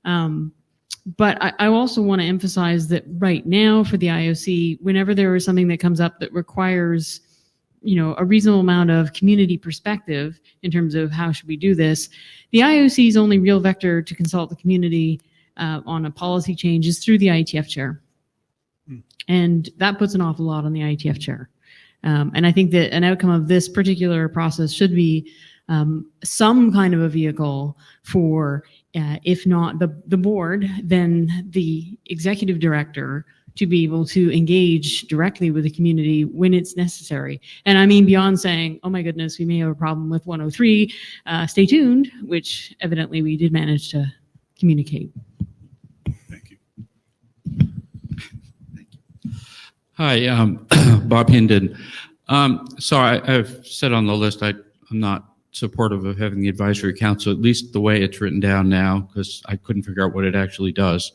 But I also want to emphasize that right now for the IOC, whenever there is something that comes up that requires a reasonable amount of community perspective in terms of how should we do this, the IOC's only real vector to consult the community on a policy change is through the IETF chair. And that puts an awful lot on the IETF chair. And I think that an outcome of this particular process should be some kind of a vehicle for, if not the board, then the executive director to be able to engage directly with the community when it's necessary. And I mean beyond saying, oh my goodness, we may have a problem with 103, stay tuned, which evidently we did manage to communicate. Hi, Bob Hinden. So I've said on the list I'm not supportive of having the advisory council, at least the way it's written down now, because I couldn't figure out what it actually does.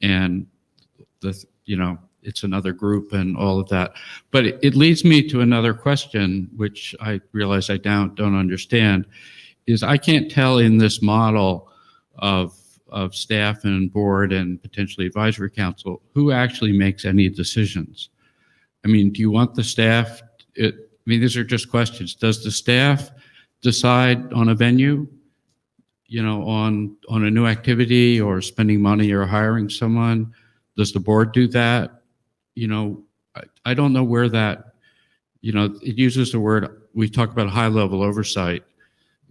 And it's another group and all of that. But it leads me to another question, which I realize I don't understand, is I can't tell in this model of staff and board and potentially advisory council who actually makes any decisions. I mean, do you want the staff? These are just questions. Does the staff decide on a venue, on a new activity or spending money or hiring someone? Does the board do that? I don't know where that, it uses the word, we talk about high level oversight.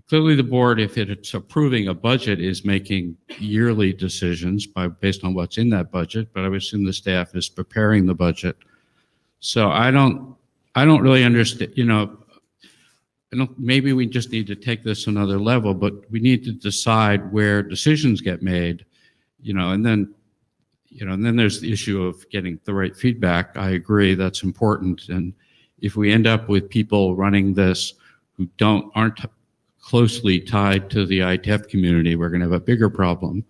Clearly, the board, if it's approving a budget, is making yearly decisions based on what's in that budget. But I would assume the staff is preparing the budget. So I don't really understand. Maybe we just need to take this to another level. But we need to decide where decisions get made. And then there's the issue of getting the right feedback. I agree, that's important. And if we end up with people running this who aren't closely tied to the IETF community, we're going to have a bigger problem.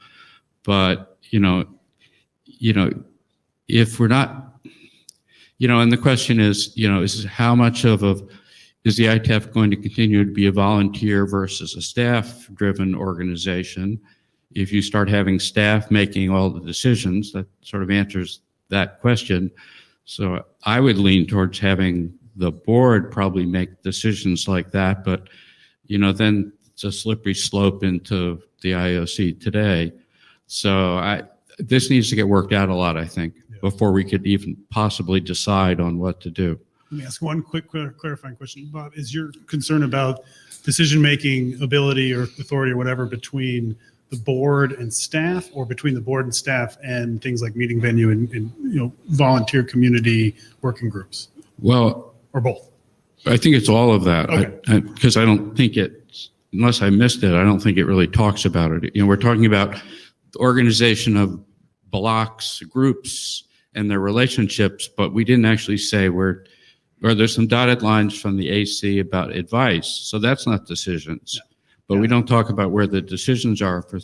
But, if we're not, and the question is, is how much is the IETF going to continue to be a volunteer versus a staff-driven organization? If you start having staff making all the decisions, that sort of answers that question. So I would lean towards having the board probably make decisions like that, but then it's a slippery slope into the IOC today. So this needs to get worked out a lot, I think, before we could even possibly decide on what to do. Let me ask one quick clarifying question. Bob, is your concern about decision-making ability or authority or whatever between the board and staff, or between the board and staff and things like meeting venue and volunteer community working groups, Well, or both? I think it's all of that. Okay. Because I don't think unless I missed it, I don't think it really talks about it. We're talking about the organization of blocks, groups, and their relationships, but we didn't actually say or there's some dotted lines from the AC about advice. So that's not decisions. But we don't talk about where the decisions are for.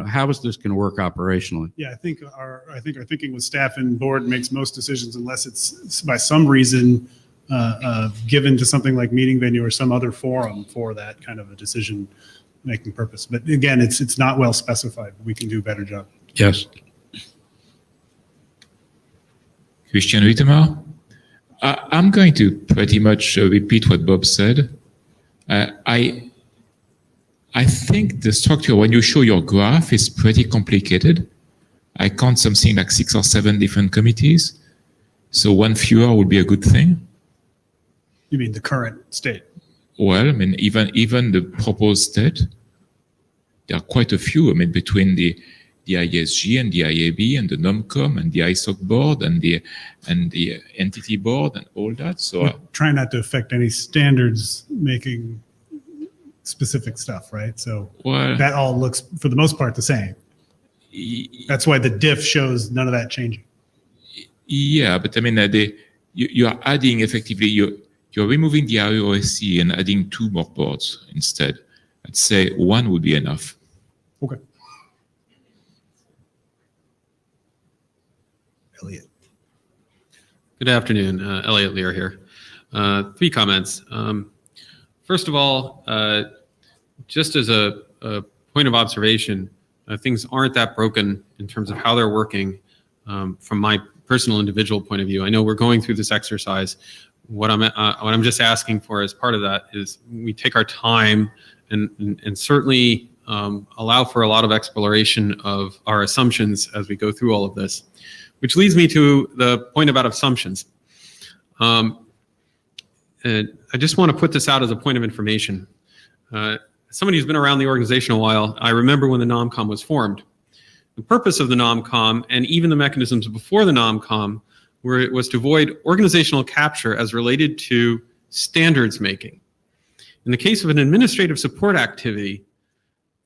How is this going to work operationally? Yeah, I think our thinking with staff and board makes most decisions unless it's by some reason given to something like meeting venue or some other forum for that kind of a decision making purpose. But again, it's not well specified. We can do a better job. Yes. Christian Rittemar. I'm going to pretty much repeat what Bob said. I think the structure, when you show your graph, is pretty complicated. I count something like 6 or 7 different committees. So one fewer would be a good thing. You mean the current state? Well, even the proposed state, there are quite a few. Between the ISG and the IAB and the NOMCOM and the ISOC board and the entity board and all that. So try not to affect any standards making specific stuff, right? So that all looks, for the most part, the same. That's why the diff shows none of that changing. Yeah, but you are adding effectively, you're removing the ROSC and adding 2 more boards instead. I'd say 1 would be enough. Okay. Elliot. Good afternoon, Elliot Lear here. 3 comments. First of all, just as a point of observation, things aren't that broken in terms of how they're working from my personal individual point of view. I know we're going through this exercise. What I'm just asking for as part of that is we take our time and certainly allow for a lot of exploration of our assumptions as we go through all of this, which leads me to the point about assumptions. And I just want to put this out as a point of information. Somebody who's been around the organization a while, I remember when the NOMCOM was formed. The purpose of the NOMCOM and even the mechanisms before the NOMCOM was to avoid organizational capture as related to standards making. In the case of an administrative support activity,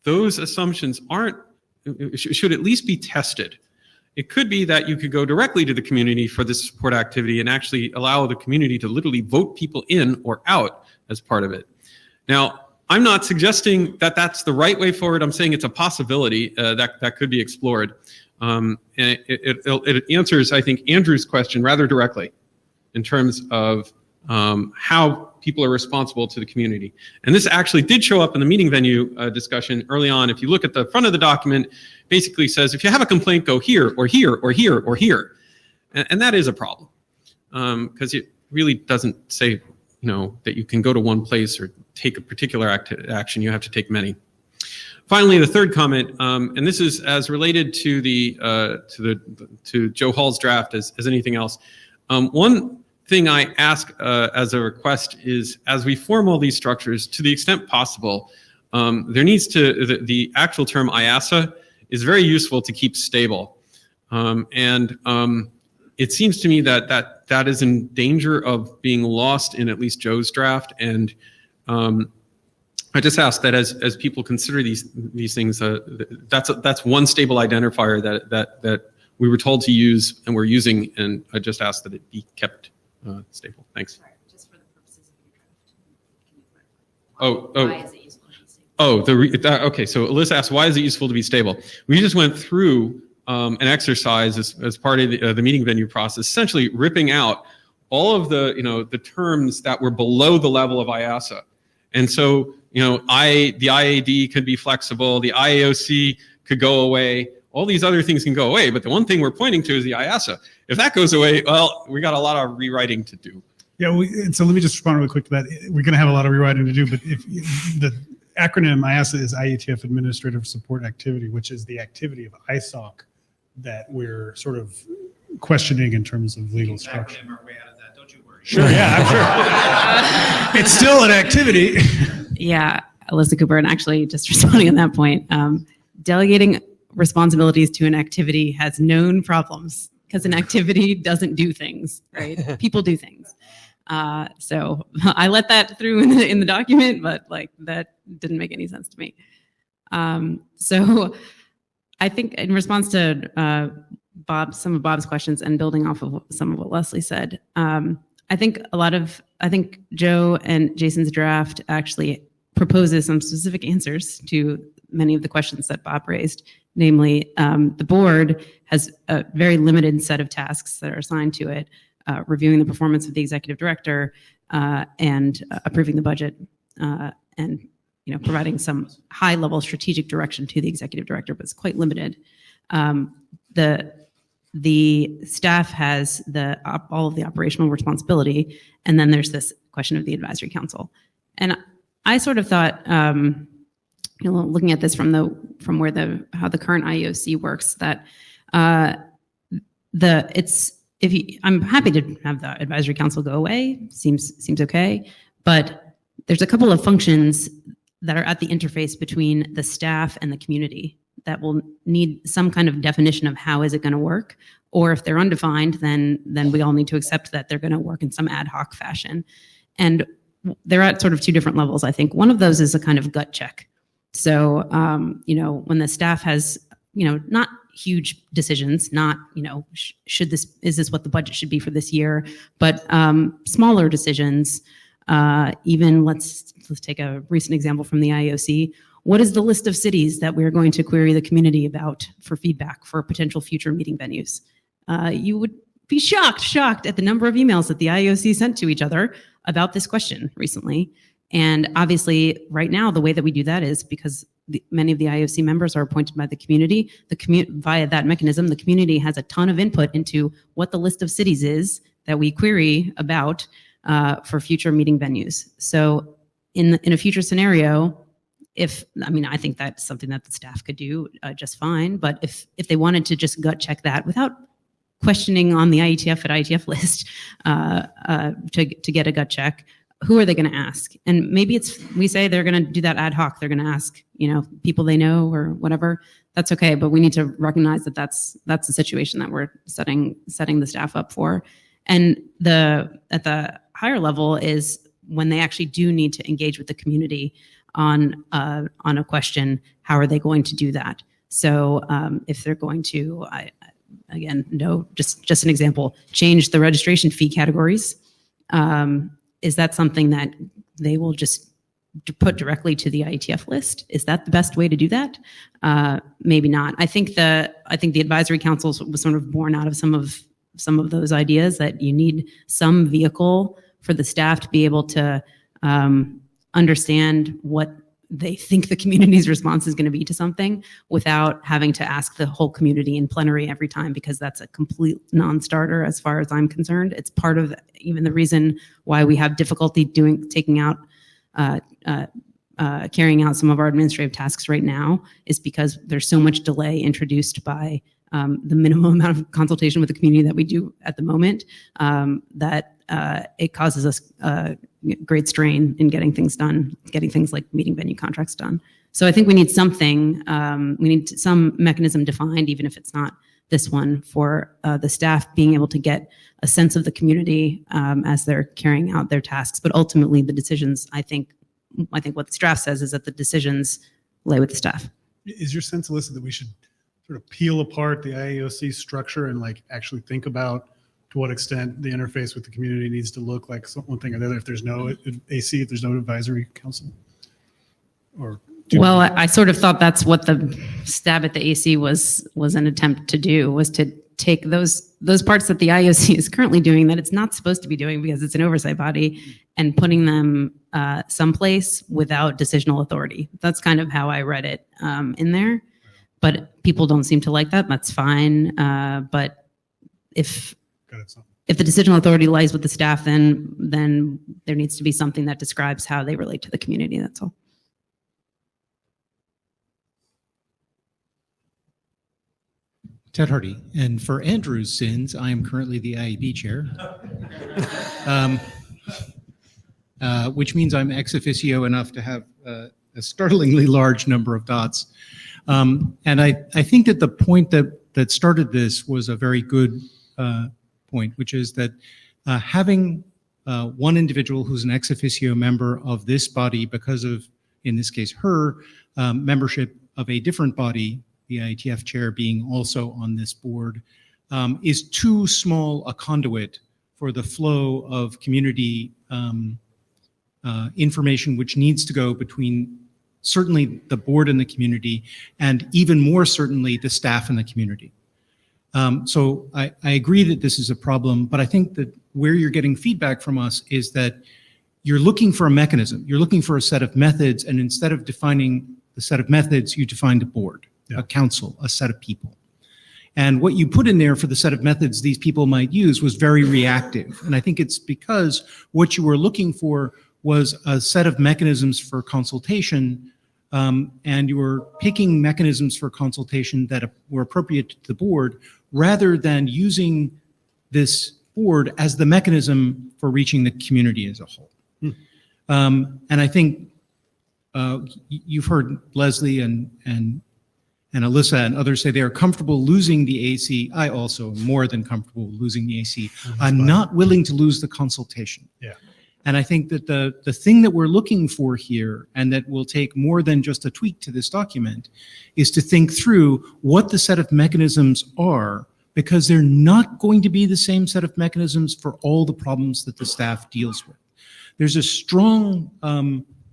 those assumptions should at least be tested. It could be that you could go directly to the community for this support activity and actually allow the community to literally vote people in or out as part of it. Now, I'm not suggesting that that's the right way forward. I'm saying it's a possibility that could be explored. And it answers, I think, Andrew's question rather directly in terms of how people are responsible to the community. And this actually did show up in the meeting venue discussion early on. If you look at the front of the document, basically says, if you have a complaint, go here or here or here or here. And that is a problem because it really doesn't say, that you can go to one place or take a particular action. You have to take many. Finally, the third comment, and this is as related to to Joe Hall's draft as anything else. One thing I ask as a request is, as we form all these structures, to the extent possible, there needs to the actual term IASA is very useful to keep stable, and it seems to me that is in danger of being lost in at least Joe's draft. And I just ask that as people consider these things, that's one stable identifier that we were told to use and we're using, and I just ask that it be kept stable. Thanks. Just for the purposes of your draft. Why is it useful to be stable? Okay. So Alyssa asked, why is it useful to be stable? We just went through an exercise as part of the meeting venue process, essentially ripping out all of the terms that were below the level of IASA. And so, the IAD could be flexible, the IAOC could go away, all these other things can go away, but the one thing we're pointing to is the IASA. If that goes away, well, we got a lot of rewriting to do. Yeah, so let me just respond really quick to that. We're going to have a lot of rewriting to do, but if the acronym IASA is IETF Administrative Support Activity, which is the activity of ISOC that we're sort of questioning in terms of legal structure. Acronym our way out of that, don't you worry. Sure, yeah, I'm sure. It's still an activity. Yeah, Alyssa Cooper, and actually just responding on that point, delegating responsibilities to an activity has known problems because an activity doesn't do things, right? People do things. So I let that through in the document, but like that didn't make any sense to me. So I think in response to some of Bob's questions and building off of some of what Leslie said, I think Joe and Jason's draft actually proposes some specific answers to many of the questions that Bob raised. Namely, the board has a very limited set of tasks that are assigned to it, reviewing the performance of the executive director and approving the budget and providing some high-level strategic direction to the executive director, but it's quite limited. The staff has all of the operational responsibility, and then there's this question of the advisory council. And I sort of thought, looking at this from how the current IEOC works, that I'm happy to have the advisory council go away. Seems okay, but there's a couple of functions that are at the interface between the staff and the community that will need some kind of definition of how is it going to work, or if they're undefined, then we all need to accept that they're going to work in some ad hoc fashion. And they're at sort of two different levels, I think. One of those is a kind of gut check. So, when the staff has, not huge decisions, not, is this what the budget should be for this year, but smaller decisions. Even let's take a recent example from the IEOC. What is the list of cities that we're going to query the community about for feedback for potential future meeting venues? You would be shocked at the number of emails that the IEOC sent to each other about this question recently. And obviously, right now, the way that we do that is because many of the IOC members are appointed by the community. Via that mechanism, the community has a ton of input into what the list of cities is that we query about for future meeting venues. So in a future scenario, I think that's something that the staff could do just fine. But if they wanted to just gut check that without questioning on the IETF at IETF list to get a gut check, who are they going to ask? And maybe we say they're going to do that ad hoc. They're going to ask, people they know or whatever. That's okay, but we need to recognize that that's the situation that we're setting the staff up for. And at the higher level is when they actually do need to engage with the community on a question, how are they going to do that? So if they're going to, just an example, change the registration fee categories. Is that something that they will just put directly to the IETF list? Is that the best way to do that? Maybe not. I think the advisory council was sort of born out of some of those ideas that you need some vehicle for the staff to be able to understand what they think the community's response is going to be to something without having to ask the whole community in plenary every time, because that's a complete non-starter as far as I'm concerned. It's part of even the reason why we have difficulty carrying out some of our administrative tasks right now is because there's so much delay introduced by the minimum amount of consultation with the community that we do at the moment, that it causes us great strain in getting things done, getting things like meeting venue contracts done. So I think we need something, we need some mechanism defined, even if it's not this one, for the staff being able to get a sense of the community as they're carrying out their tasks. But ultimately the decisions, I think what the draft says is that the decisions lay with the staff. Is your sense, Alyssa, that we should sort of peel apart the IEOC structure and actually think about to what extent the interface with the community needs to look like one thing or the other if there's no AC, if there's no advisory council? Well, I sort of thought that's what the stab at the AC was an attempt to do, was to take those parts that the IOC is currently doing that it's not supposed to be doing because it's an oversight body, and putting them someplace without decisional authority. That's kind of how I read it in there. But people don't seem to like that. That's fine. But if the decisional authority lies with the staff, then there needs to be something that describes how they relate to the community. That's all. Ted Hardy, and for Andrew's sins, I am currently the IEB chair. which means I'm ex officio enough to have a startlingly large number of dots. And I think that the point that started this was a very good point, which is that having one individual who's an ex officio member of this body because of, in this case, her membership of a different body, the IETF chair being also on this board, is too small a conduit for the flow of community information which needs to go between certainly the board and the community, and even more certainly the staff and the community. So I agree that this is a problem, but I think that where you're getting feedback from us is that you're looking for a mechanism, you're looking for a set of methods, and instead of defining the set of methods, you defined a board, a council, a set of people. And what you put in there for the set of methods these people might use was very reactive. And I think it's because what you were looking for was a set of mechanisms for consultation, and you were picking mechanisms for consultation that were appropriate to the board rather than using this board as the mechanism for reaching the community as a whole. And I think you've heard Leslie and Alyssa and others say they are comfortable losing the AC. I also am more than comfortable losing the AC. I'm not willing to lose the consultation. Yeah. And I think that the thing that we're looking for here, and that will take more than just a tweak to this document, is to think through what the set of mechanisms are, because they're not going to be the same set of mechanisms for all the problems that the staff deals with. There's a strong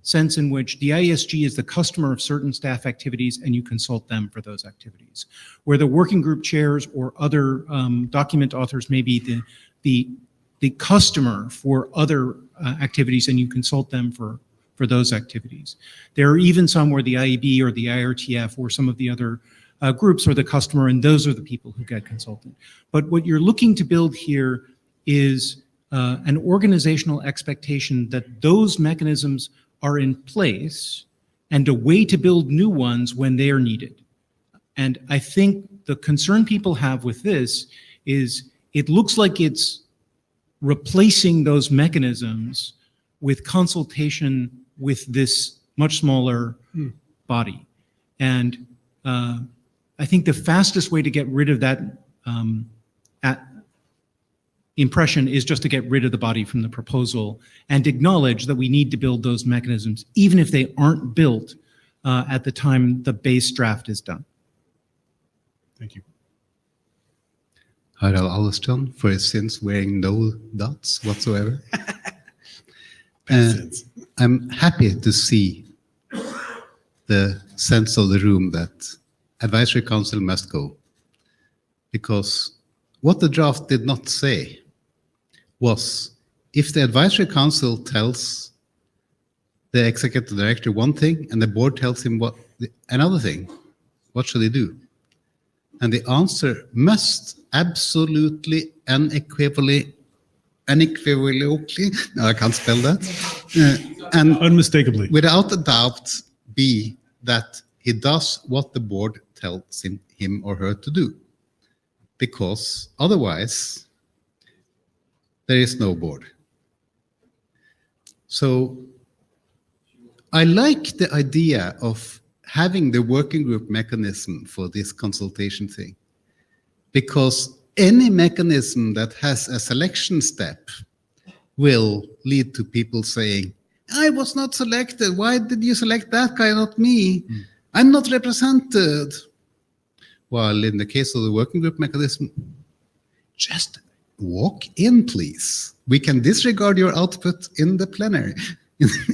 sense in which the IESG is the customer of certain staff activities and you consult them for those activities, where the working group chairs or other document authors may be the customer for other activities and you consult them for those activities. There are even some where the IEB or the IRTF or some of the other groups are the customer, and those are the people who get consulted. But what you're looking to build here is an organizational expectation that those mechanisms are in place and a way to build new ones when they are needed. And I think the concern people have with this is it looks like it's replacing those mechanisms with consultation with this much smaller body. And I think the fastest way to get rid of that impression is just to get rid of the body from the proposal and acknowledge that we need to build those mechanisms, even if they aren't built at the time the base draft is done. Thank you. Harald Alston, for his sins, wearing no dots whatsoever. I'm happy to see the sense of the room that advisory council must go, because what the draft did not say was, if the advisory council tells the executive director one thing and the board tells him another thing, what should he do? And the answer must absolutely unequivocally, no, I can't spell that, and unmistakably, without a doubt, be that he does what the board tells him or her to do, because otherwise there is no board. So I like the idea of having the working group mechanism for this consultation thing, because any mechanism that has a selection step will lead to people saying, I was not selected. Why did you select that guy, not me? I'm not represented. While in the case of the working group mechanism, just walk in, please. We can disregard your output in the plenary,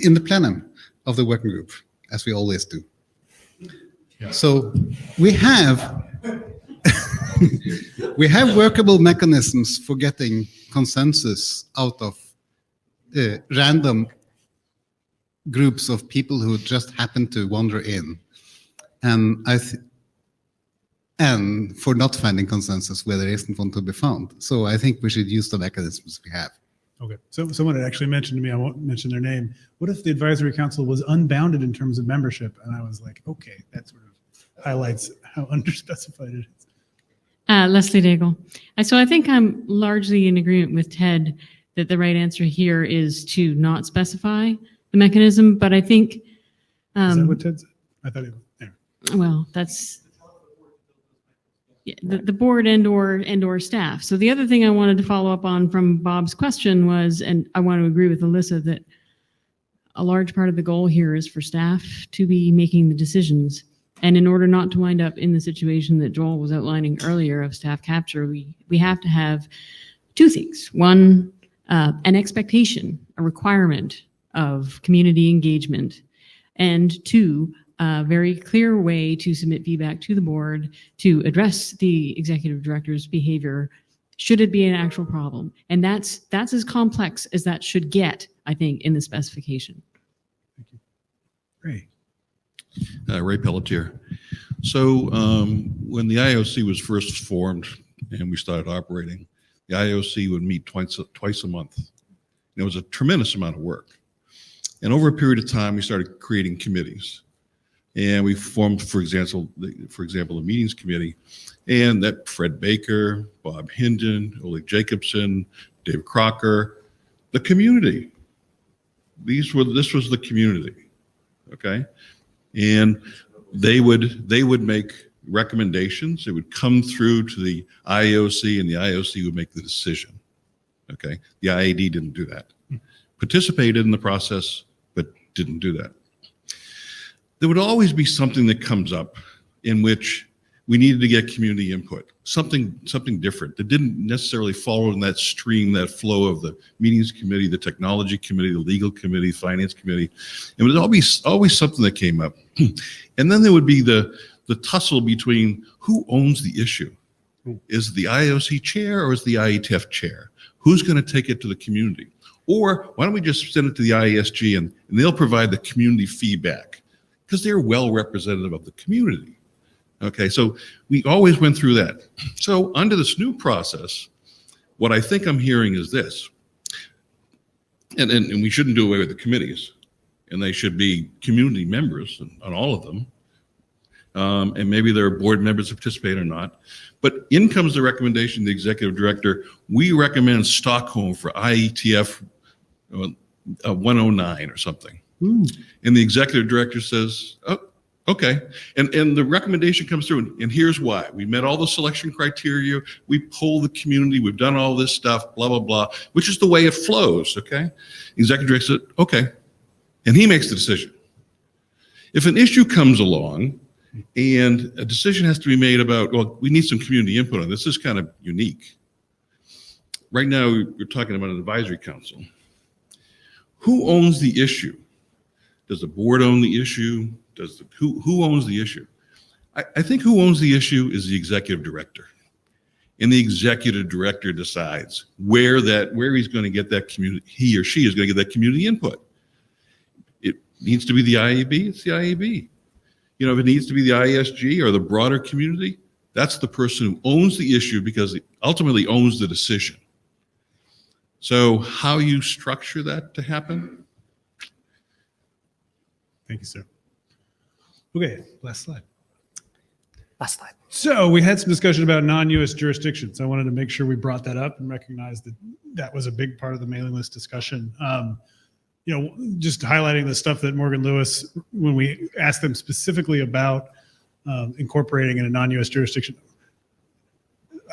in the plenum of the working group, as we always do. Yeah. So we have we have workable mechanisms for getting consensus out of random groups of people who just happen to wander in, and and for not finding consensus where there isn't one to be found. So I think we should use the mechanisms we have. Okay. So someone had actually mentioned to me, I won't mention their name, what if the advisory council was unbounded in terms of membership? And I was like, okay, that sort of highlights how underspecified it is. Leslie Daigle. So I think I'm largely in agreement with Ted that the right answer here is to not specify the mechanism, but I think, Is that what Ted said? I thought it was there. well, that's the board and/or staff. So the other thing I wanted to follow up on from Bob's question was, and I want to agree with Alyssa, that a large part of the goal here is for staff to be making the decisions. And in order not to wind up in the situation that Joel was outlining earlier of staff capture, we have to have two things. One, an expectation, a requirement of community engagement, and two, a very clear way to submit feedback to the board to address the executive director's behavior should it be an actual problem. And that's as complex as that should get, I think, in the specification. Great. Ray Pelletier. So when the IOC was first formed and we started operating, the IOC would meet twice a month. And it was a tremendous amount of work. And over a period of time, we started creating committees. And we formed, for example, the meetings committee, and that Fred Baker, Bob Hinden, Ole Jacobson, Dave Crocker, the community. This was the community, okay? And they would make recommendations. It would come through to the IOC, and the IOC would make the decision, okay? The IAD didn't do that. Participated in the process, but didn't do that. There would always be something that comes up in which we needed to get community input, something different that didn't necessarily follow in that stream, that flow of the meetings committee, the technology committee, the legal committee, finance committee. It would always something that came up. And then there would be the tussle between who owns the issue. Is it the IOC chair or is the IETF chair? Who's going to take it to the community? Or why don't we just send it to the IESG and they'll provide the community feedback? Because they're well representative of the community. Okay, so we always went through that. So under this new process, what I think I'm hearing is this, and we shouldn't do away with the committees, and they should be community members on all of them, and maybe there are board members that participate or not, but in comes the recommendation of the executive director, we recommend Stockholm for IETF 109 or something. And the executive director says, oh, okay. And the recommendation comes through, and here's why. We met all the selection criteria. We polled the community. We've done all this stuff, blah, blah, blah, which is the way it flows, okay? Executive director said, okay. And he makes the decision. If an issue comes along and a decision has to be made about, well, we need some community input on this. This is kind of unique. Right now, we're talking about an advisory council. Who owns the issue? Does the board own the issue? Who owns the issue? I think who owns the issue is the executive director. And the executive director decides where he's going to get that community, he or she is going to get that community input. It needs to be the IAB, it's the IAB. You know, if it needs to be the ISG or the broader community, that's the person who owns the issue because it ultimately owns the decision. So how you structure that to happen? Thank you, sir. Okay, last slide. Last slide. So we had some discussion about non-U.S. jurisdictions. I wanted to make sure we brought that up and recognize that that was a big part of the mailing list discussion. You know, just highlighting the stuff that Morgan Lewis, when we asked them specifically about incorporating in a non-U.S. jurisdiction,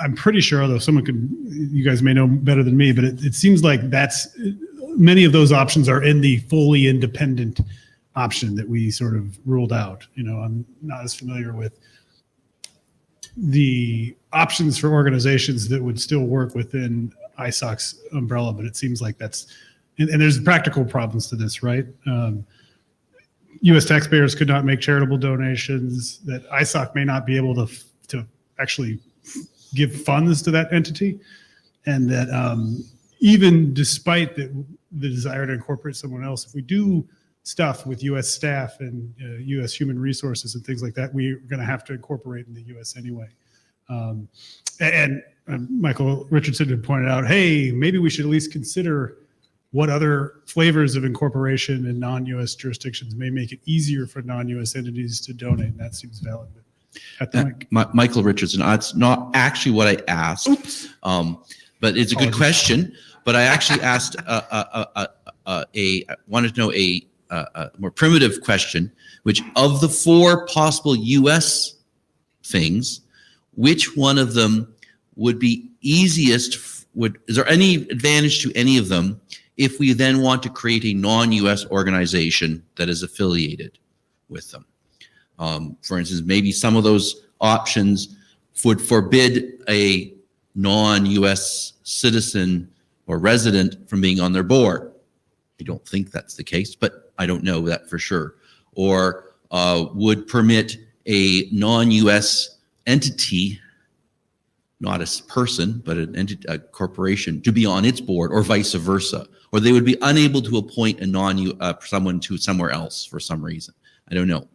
I'm pretty sure, although you guys may know better than me, but it seems like many of those options are in the fully independent option that we sort of ruled out. You know, I'm not as familiar with the options for organizations that would still work within ISOC's umbrella, but it seems like and there's practical problems to this, right? U.S. taxpayers could not make charitable donations, that ISOC may not be able to actually give funds to that entity, and that even despite the desire to incorporate someone else, if we do stuff with U.S. staff and U.S. human resources and things like that, we're going to have to incorporate in the U.S. anyway. And Michael Richardson had pointed out, hey, maybe we should at least consider what other flavors of incorporation in non-U.S. jurisdictions may make it easier for non-U.S. entities to donate. And that seems valid. Michael Richardson, it's not actually what I asked, but it's a good question. but I actually asked wanted to know a more primitive question, which of the 4 possible U.S. things, which one of them would be easiest? Is there any advantage to any of them if we then want to create a non-U.S. organization that is affiliated with them? For instance, maybe some of those options would forbid a non-U.S. citizen or resident from being on their board. I don't think that's the case, but I don't know that for sure. Or would permit a non-U.S. entity, not a person, but an entity, a corporation, to be on its board, or vice versa. Or they would be unable to appoint a someone to somewhere else for some reason. I don't know.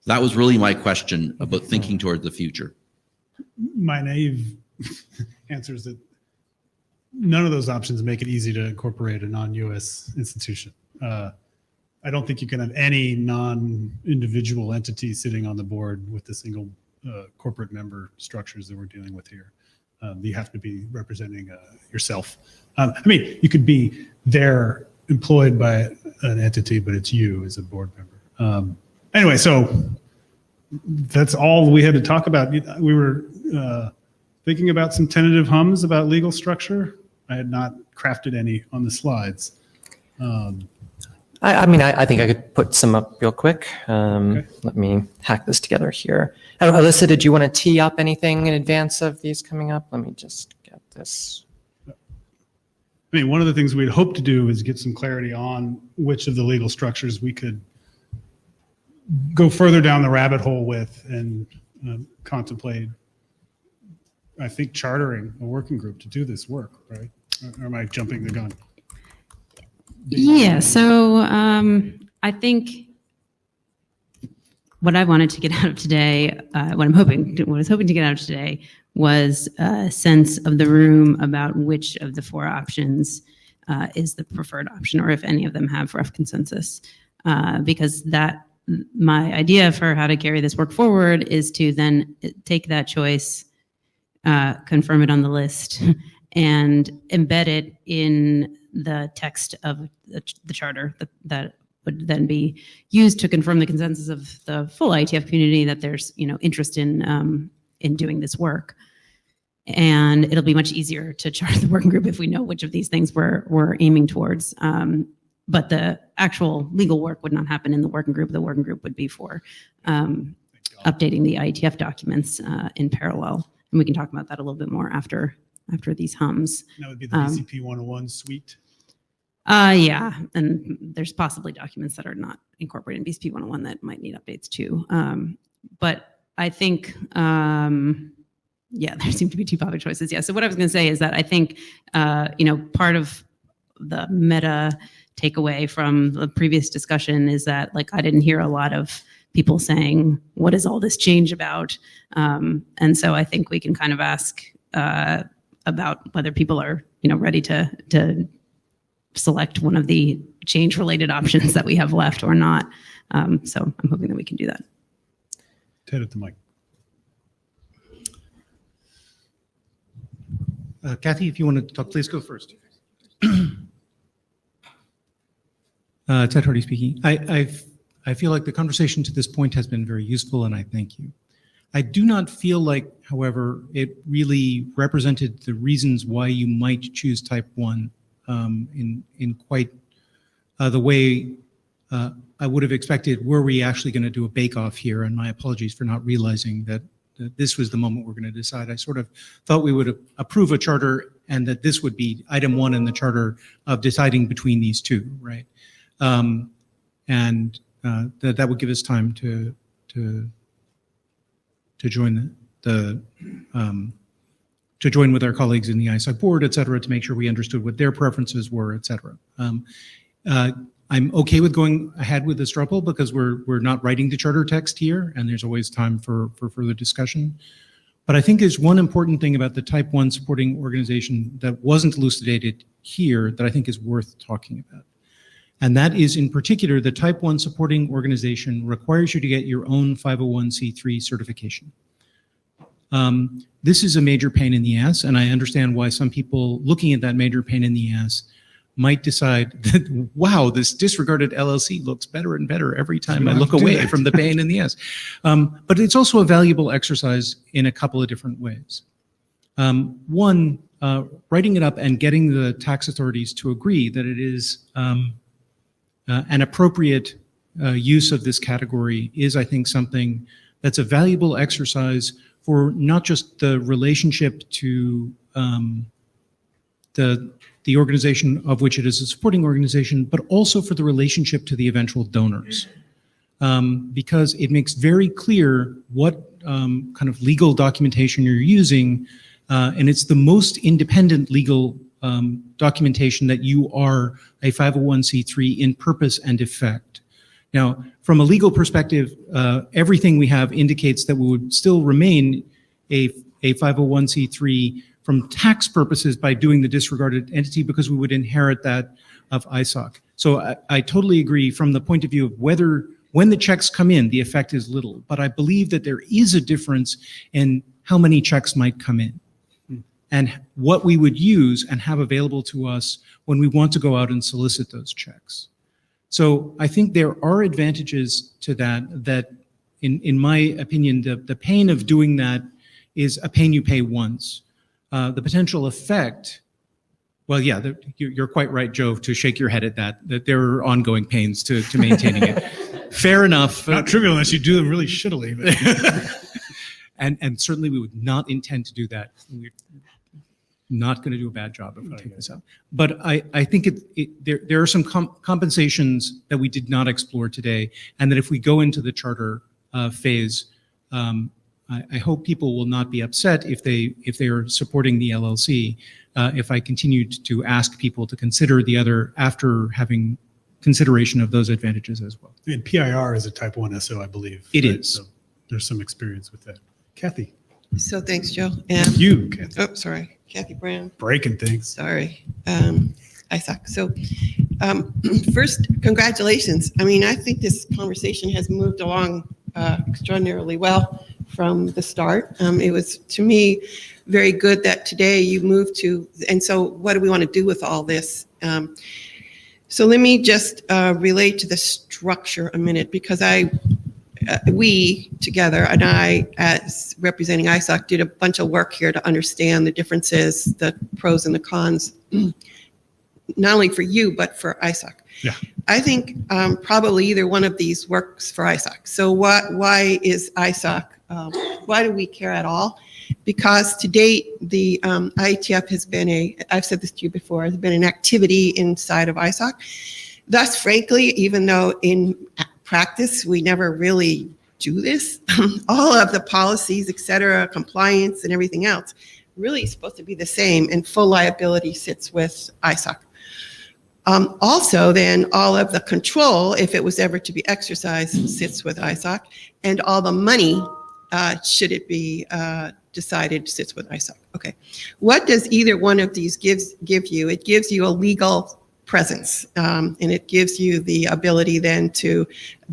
That was really my question about thinking toward the future. My naive answer is that none of those options make it easy to incorporate a non-U.S. institution. I don't think you can have any non-individual entity sitting on the board with the single corporate member structures that we're dealing with here. You have to be representing yourself. I mean, you could be there employed by an entity, but it's you as a board member. Anyway, so that's all we had to talk about. We were thinking about some tentative hums about legal structure. I had not crafted any on the slides. I mean, I think I could put some up real quick. Okay. Let me hack this together here. Alyssa, did you want to tee up anything in advance of these coming up? Let me just get this. I mean, one of the things we'd hope to do is get some clarity on which of the legal structures we could go further down the rabbit hole with and contemplate, I think, chartering a working group to do this work, right? Or am I jumping the gun? Yeah, so I think what I wanted to get out of today, what I was hoping to get out of today was a sense of the room about which of the 4 options is the preferred option, or if any of them have rough consensus. Because my idea for how to carry this work forward is to then take that choice, confirm it on the list, and embed it in the text of the charter that would then be used to confirm the consensus of the full IETF community that there's interest in doing this work. And it'll be much easier to chart the working group if we know which of these things we're aiming towards. But the actual legal work would not happen in the working group. The working group would be for updating the IETF documents in parallel. And we can talk about that a little bit more after these hums. That would be the BCP 101 suite. Yeah, and there's possibly documents that are not incorporated in BCP 101 that might need updates too. But I think, there seem to be 2 popular choices. Yeah, so what I was going to say is that I think, part of the meta takeaway from the previous discussion is that, I didn't hear a lot of people saying, what is all this change about? And so I think we can kind of ask about whether people are, ready to select one of the change-related options that we have left or not. So I'm hoping that we can do that. Ted at the mic. Kathy, if you want to talk, please go first. Ted Hardy speaking. I feel like the conversation to this point has been very useful, and I thank you. I do not feel like, however, it really represented the reasons why you might choose type 1 in quite the way I would have expected were we actually going to do a bake-off here, and my apologies for not realizing that this was the moment we're going to decide. I sort of thought we would approve a charter and that this would be item 1 in the charter of deciding between these 2, right? And that would give us time to join to join with our colleagues in the ISOC board, et cetera, to make sure we understood what their preferences were, et cetera. I'm okay with going ahead with this trouble because we're not writing the charter text here, and there's always time for further discussion. But I think there's one important thing about the type 1 supporting organization that wasn't elucidated here that I think is worth talking about. And that is, in particular, the type 1 supporting organization requires you to get your own 501c3 certification. This is a major pain in the ass, and I understand why some people looking at that major pain in the ass might decide that, wow, this disregarded LLC looks better and better every time I look away from the pain in the ass. But it's also a valuable exercise in a couple of different ways. One, writing it up and getting the tax authorities to agree that it is an appropriate use of this category is, I think, something that's a valuable exercise for not just the relationship to the organization of which it is a supporting organization, but also for the relationship to the eventual donors. Because it makes very clear what kind of legal documentation you're using, and it's the most independent legal documentation that you are a 501c3 in purpose and effect. Now, from a legal perspective, everything we have indicates that we would still remain a 501c3 from tax purposes by doing the disregarded entity, because we would inherit that of ISOC. So I totally agree from the point of view of whether, when the checks come in, the effect is little. But I believe that there is a difference in how many checks might come in and what we would use and have available to us when we want to go out and solicit those checks. So I think there are advantages to that in my opinion, the pain of doing that is a pain you pay once. The potential effect, well, yeah, you're quite right, Joe, to shake your head at that there are ongoing pains to maintaining it. Fair enough. Not trivial unless you do them really shittily. But. and certainly we would not intend to do that. We're not going to do a bad job if we take this out. But I think there are some compensations that we did not explore today, and that if we go into the charter phase, I hope people will not be upset if they are supporting the LLC. If I continued to ask people to consider the other after having consideration of those advantages as well. And PIR is a type 1 SO, I believe. It is. So there's some experience with that. Kathy. So thanks, Joe. And Thank you, Kathy. Oh, sorry. Kathy Brown. Breaking things. Sorry. ISOC. So first, congratulations. I mean, I think this conversation has moved along extraordinarily well from the start. It was, to me, very good that today you moved to, and so what do we want to do with all this? So let me just relate to the structure a minute, because we together, and I, as representing ISOC, did a bunch of work here to understand the differences, the pros and the cons, not only for you, but for ISOC. Yeah. I think probably either one of these works for ISOC. So why is ISOC, why do we care at all? Because to date, the IETF has been I've said this to you before, has been an activity inside of ISOC. Thus, frankly, even though in practice, we never really do this, all of the policies, et cetera, compliance and everything else, really is supposed to be the same, and full liability sits with ISOC. Also, then, all of the control, if it was ever to be exercised, sits with ISOC, and all the money, should it be decided, sits with ISOC. Okay. What does either one of these give you? It gives you a legal presence, and it gives you the ability then to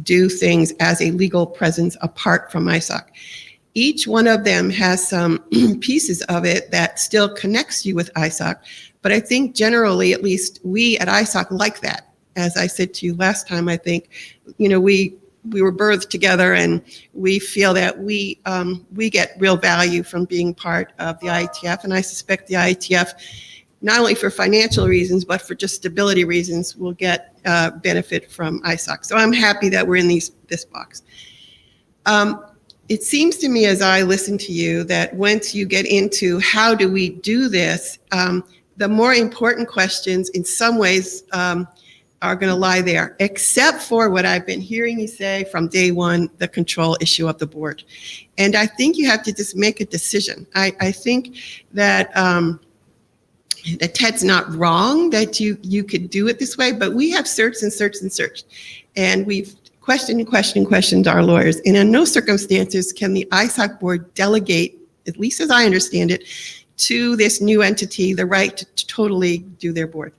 do things as a legal presence apart from ISOC. Each one of them has some pieces of it that still connects you with ISOC, but I think generally, at least we at ISOC like that. As I said to you last time, I think, we were birthed together, and we feel that we get real value from being part of the IETF, and I suspect the IETF, not only for financial reasons, but for just stability reasons, will get benefit from ISOC. So I'm happy that we're in this box. It seems to me, as I listen to you, that once you get into how do we do this, the more important questions in some ways are going to lie there, except for what I've been hearing you say from day one, the control issue of the board. And I think you have to just make a decision. I think that Ted's not wrong that you could do it this way, but we have searched and searched and searched. And we've questioned our lawyers. And in no circumstances can the ISOC board delegate, at least as I understand it, to this new entity the right to totally do their board.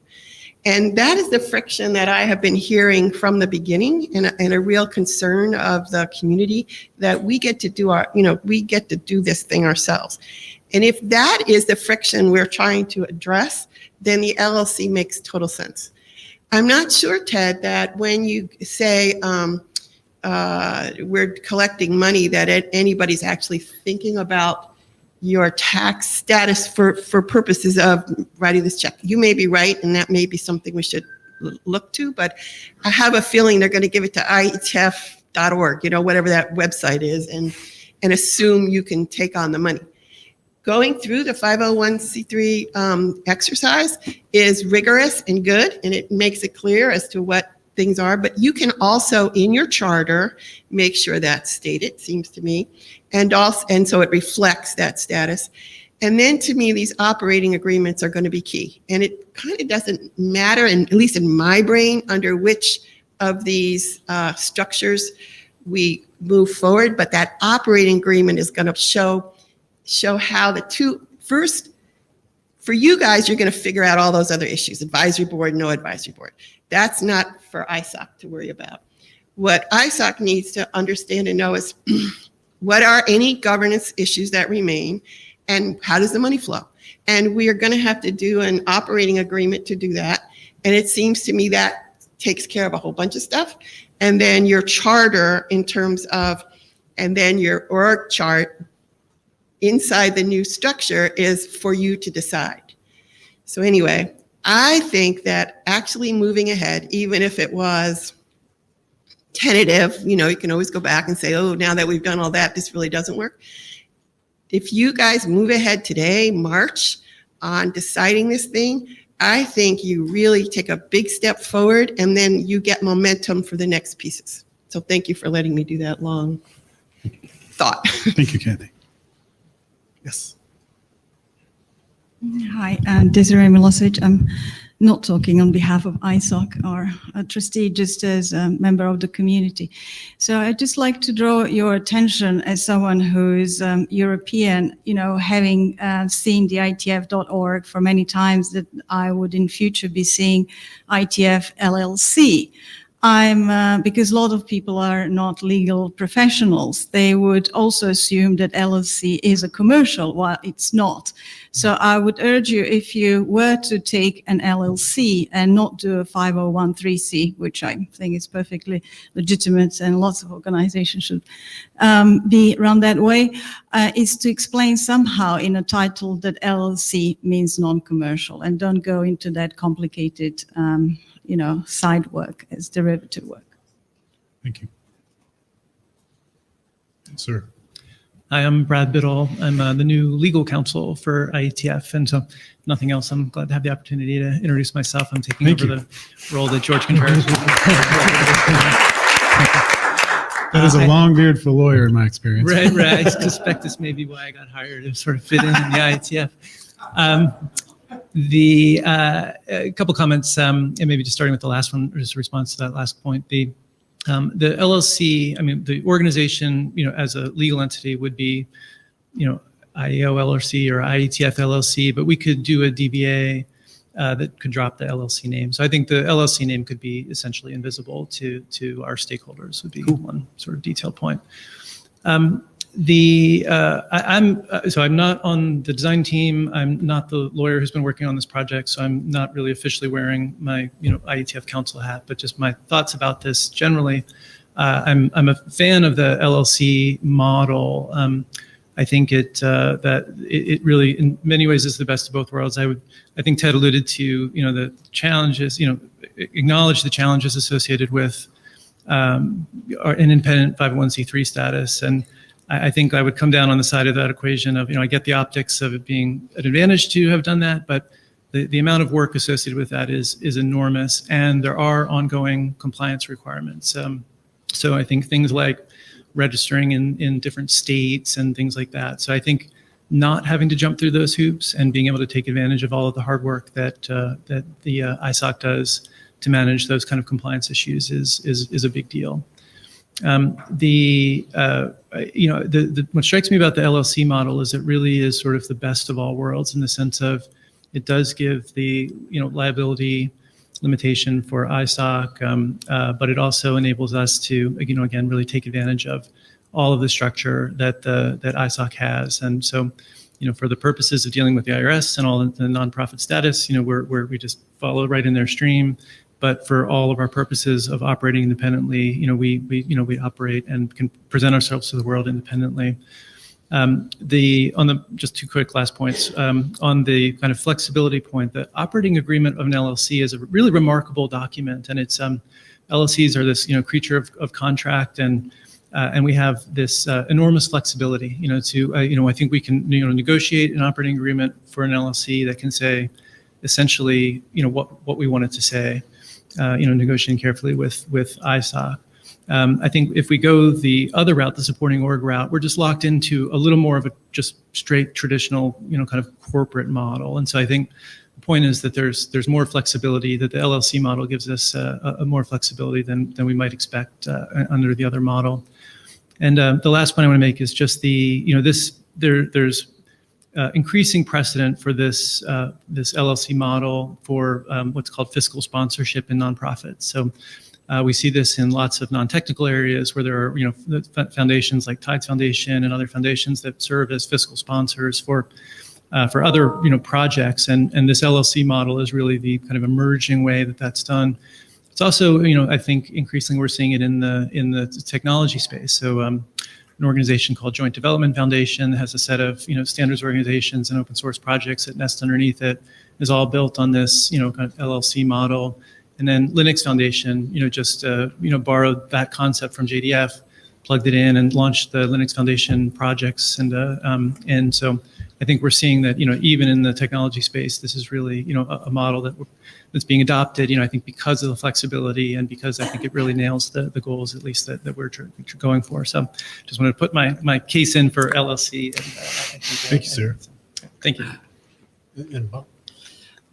And that is the friction that I have been hearing from the beginning, and a real concern of the community that we get to do we get to do this thing ourselves. And if that is the friction we're trying to address, then the LLC makes total sense. I'm not sure, Ted, that when you say we're collecting money, that anybody's actually thinking about your tax status for purposes of writing this check. You may be right, and that may be something we should look to, but I have a feeling they're going to give it to IETF.org, whatever that website is, and assume you can take on the money. Going through the 501c3 exercise is rigorous and good, and it makes it clear as to what things are, but you can also in your charter make sure that's stated, seems to me, and so it reflects that status. And then to me, these operating agreements are going to be key. And it kind of doesn't matter, at least in my brain, under which of these structures we move forward, but that operating agreement is going to show how the two, first, for you guys, you're going to figure out all those other issues, advisory board, no advisory board. That's not for ISOC to worry about. What ISOC needs to understand and know is what are any governance issues that remain, and how does the money flow? And we are going to have to do an operating agreement to do that. And it seems to me that takes care of a whole bunch of stuff. And then your charter in terms of, and then your org chart inside the new structure is for you to decide. So anyway, I think that actually moving ahead, even if it was tentative, you can always go back and say, oh, now that we've done all that, this really doesn't work. If you guys move ahead today, March, on deciding this thing, I think you really take a big step forward, and then you get momentum for the next pieces. So thank you for letting me do that long thought. Thank you, Kathy. Yes. Hi, I'm Desiree Milosevic. I'm not talking on behalf of ISOC or a trustee, just as a member of the community. So I'd just like to draw your attention as someone who is European, having seen the IETF.org for many times, that I would in future be seeing IETF LLC. Because a lot of people are not legal professionals, they would also assume that LLC is a commercial, while it's not. So I would urge you, if you were to take an LLC and not do a 501(c), which I think is perfectly legitimate and lots of organizations should be run that way, is to explain somehow in a title that LLC means non-commercial, and don't go into that complicated side work as derivative work. Thank you. Sir. Hi, I'm Brad Biddle. I'm the new legal counsel for IETF, and so nothing else, I'm glad to have the opportunity to introduce myself. I'm taking over the role that George Contreras. That is a long beard for a lawyer in my experience. Right. I suspect this may be why I got hired, to sort of fit in the IETF. A couple comments, and maybe just starting with the last one, just a response to that last point. The LLC, the organization, as a legal entity would be, IEO LLC or IETF LLC, but we could do a DBA that could drop the LLC name. So I think the LLC name could be essentially invisible to our stakeholders, would be one sort of detailed point. I'm not on the design team. I'm not the lawyer who's been working on this project, so I'm not really officially wearing my IETF counsel hat. But just my thoughts about this generally. I'm a fan of the LLC model. I think it really, in many ways, is the best of both worlds. I think Ted alluded to the challenges. Acknowledge the challenges associated with an independent 501c3 status, and I think I would come down on the side of that equation of, I get the optics of it being an advantage to have done that, but the amount of work associated with that is enormous, and there are ongoing compliance requirements. So I think things like registering in different states and things like that. So I think not having to jump through those hoops and being able to take advantage of all of the hard work that the ISOC does to manage those kind of compliance issues is a big deal. What strikes me about the LLC model is it really is sort of the best of all worlds, in the sense of it does give the liability limitation for ISOC, but it also enables us to, again, really take advantage of all of the structure that that ISOC has. And so, for the purposes of dealing with the IRS and all of the nonprofit status, we just follow right in their stream. But for all of our purposes of operating independently, we operate and can present ourselves to the world independently. Just two quick last points. On the kind of flexibility point, the operating agreement of an LLC is a really remarkable document, and it's LLCs are this creature of contract, and we have this enormous flexibility. I think we can negotiate an operating agreement for an LLC that can say essentially what we want it to say. Negotiating carefully with ISOC. I think if we go the other route, the supporting org route, we're just locked into a little more of a just straight traditional, kind of corporate model. And so I think the point is that there's more flexibility, that the LLC model gives us a more flexibility than we might expect under the other model. And the last point I want to make is just there's increasing precedent for this LLC model for what's called fiscal sponsorship in nonprofits. So we see this in lots of non-technical areas where there are foundations like Tides Foundation and other foundations that serve as fiscal sponsors for other projects, and this LLC model is really the kind of emerging way that that's done. It's also I think increasingly we're seeing it in the technology space. So an organization called Joint Development Foundation has a set of standards organizations and open source projects that nest underneath it, is all built on this kind of LLC model. And then Linux Foundation just borrowed that concept from JDF, plugged it in, and launched the Linux Foundation projects. And so I think we're seeing that even in the technology space, this is really a model that's being adopted. I think because of the flexibility and because I think it really nails the goals, at least that we're going for. So just wanted to put my case in for LLC. Thank you, sir. Thank you. And Bob?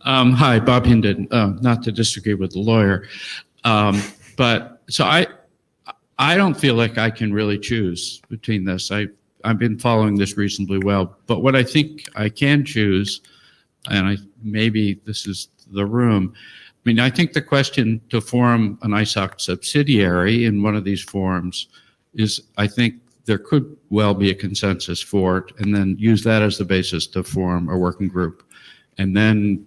Hi, Bob Hinden. Not to disagree with the lawyer, but so I don't feel like I can really choose between this. I've been following this reasonably well, but what I think I can choose, and maybe this is the room. I mean, I think the question to form an ISOC subsidiary in one of these forms is, I think there could well be a consensus for it, and then use that as the basis to form a working group, and then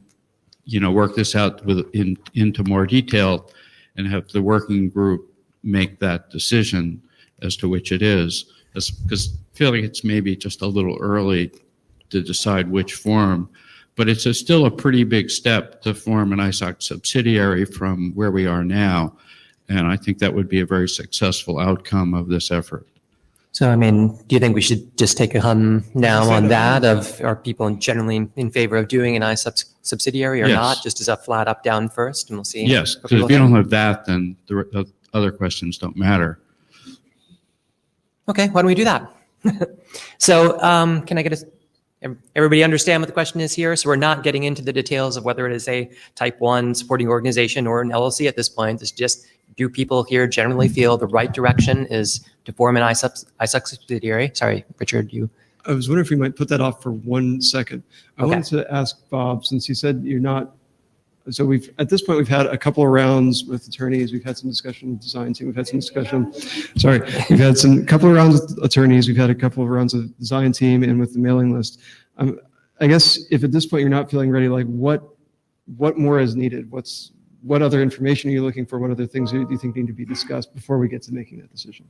work this out into more detail, and have the working group make that decision as to which it is. Because I feel like it's maybe just a little early to decide which form, but it's still a pretty big step to form an ISOC subsidiary from where we are now. And I think that would be a very successful outcome of this effort. So, I mean, do you think we should just take a hum now on that? Are people generally in favor of doing an ISOC subsidiary or Yes. not? Just as a flat up down first, and we'll see. Yes, what because people if you think. don't have that, then the other questions don't matter. Okay, why don't we do that? So can I get everybody understand what the question is here? So we're not getting into the details of whether it is a type 1 supporting organization or an LLC at this point. It's just, do people here generally feel the right direction is to form an ISOC subsidiary? Sorry, Richard, you. I was wondering if we might put that off for 1 second. I Okay. wanted to ask Bob, since you said you're not, so at this point, we've had a couple of rounds with attorneys. We've had some discussion with design team. We've had some discussion, we've had couple of rounds with attorneys. We've had a couple of rounds with design team and with the mailing list. I guess if at this point you're not feeling ready, like what more is needed? What other information are you looking for? What other things do you think need to be discussed before we get to making that decision?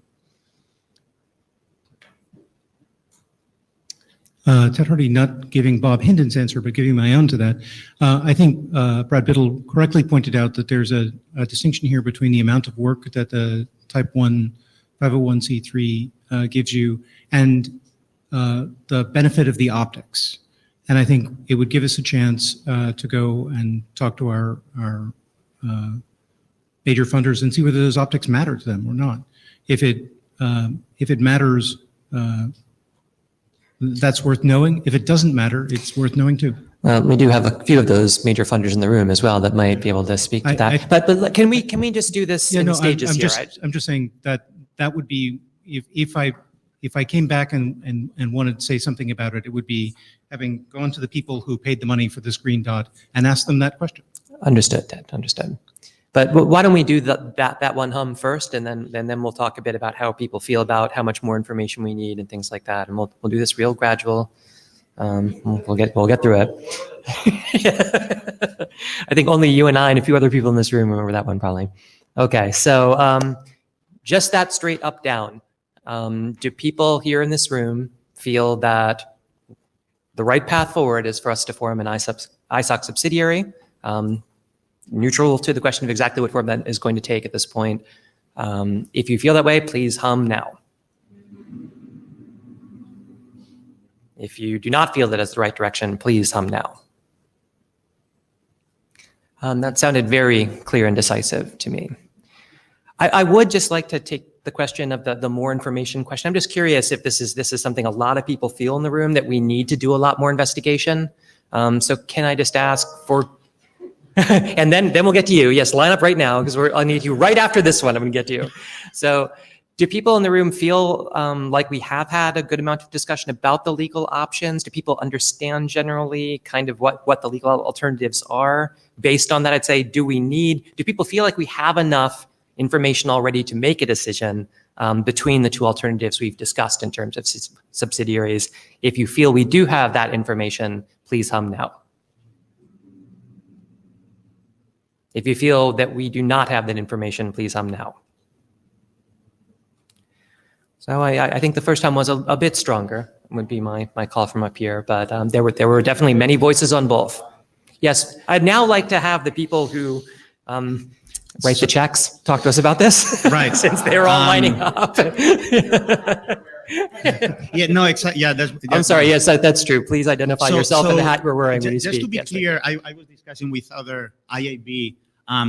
Ted Hardy, not giving Bob Hinden's answer, but giving my own to that. I think Brad Biddle correctly pointed out that there's a distinction here between the amount of work that the Type 1 501c3 gives you and the benefit of the optics. And I think it would give us a chance to go and talk to our major funders and see whether those optics matter to them or not. If it matters, that's worth knowing. If it doesn't matter, it's worth knowing too. Well, we do have a few of those major funders in the room as well that might be able to speak to that. But can we just do this in stages here, right? I'm just saying that would be, if I came back and wanted to say something about it, it would be having gone to the people who paid the money for this green dot and asked them that question. Understood, Ted, understood. But why don't we do that one hum first, and then we'll talk a bit about how people feel about how much more information we need and things like that, and we'll do this real gradual. We'll get through it. I think only you and I and a few other people in this room remember that one probably. Okay, so just that straight up down. Do people here in this room feel that the right path forward is for us to form an ISOC subsidiary? Neutral to the question of exactly what form that is going to take at this point. If you feel that way, please hum now. If you do not feel that it's the right direction, please hum now. That sounded very clear and decisive to me. I would just like to take the question of the more information question. I'm just curious if this is something a lot of people feel in the room, that we need to do a lot more investigation. So can I just ask for, and then we'll get to you. Yes, line up right now, because I'll need you right after this one. I'm going to get to you. So do people in the room feel like we have had a good amount of discussion about the legal options? Do people understand generally kind of what the legal alternatives are? Based on that, I'd say, do people feel like we have enough information already to make a decision between the two alternatives we've discussed in terms of subsidiaries? If you feel we do have that information, please hum now. If you feel that we do not have that information, please hum now. So I think the first time was a bit stronger, would be my call from up here, but there were definitely many voices on both. Yes, I'd now like to have the people who write the checks talk to us about this. Right. Since they're all lining up. Yeah, no, exactly. Yeah, that's I'm sorry. Yes, that's true. Please identify yourself and the hat you're wearing when you speak. Just to be clear, I was discussing with other IAB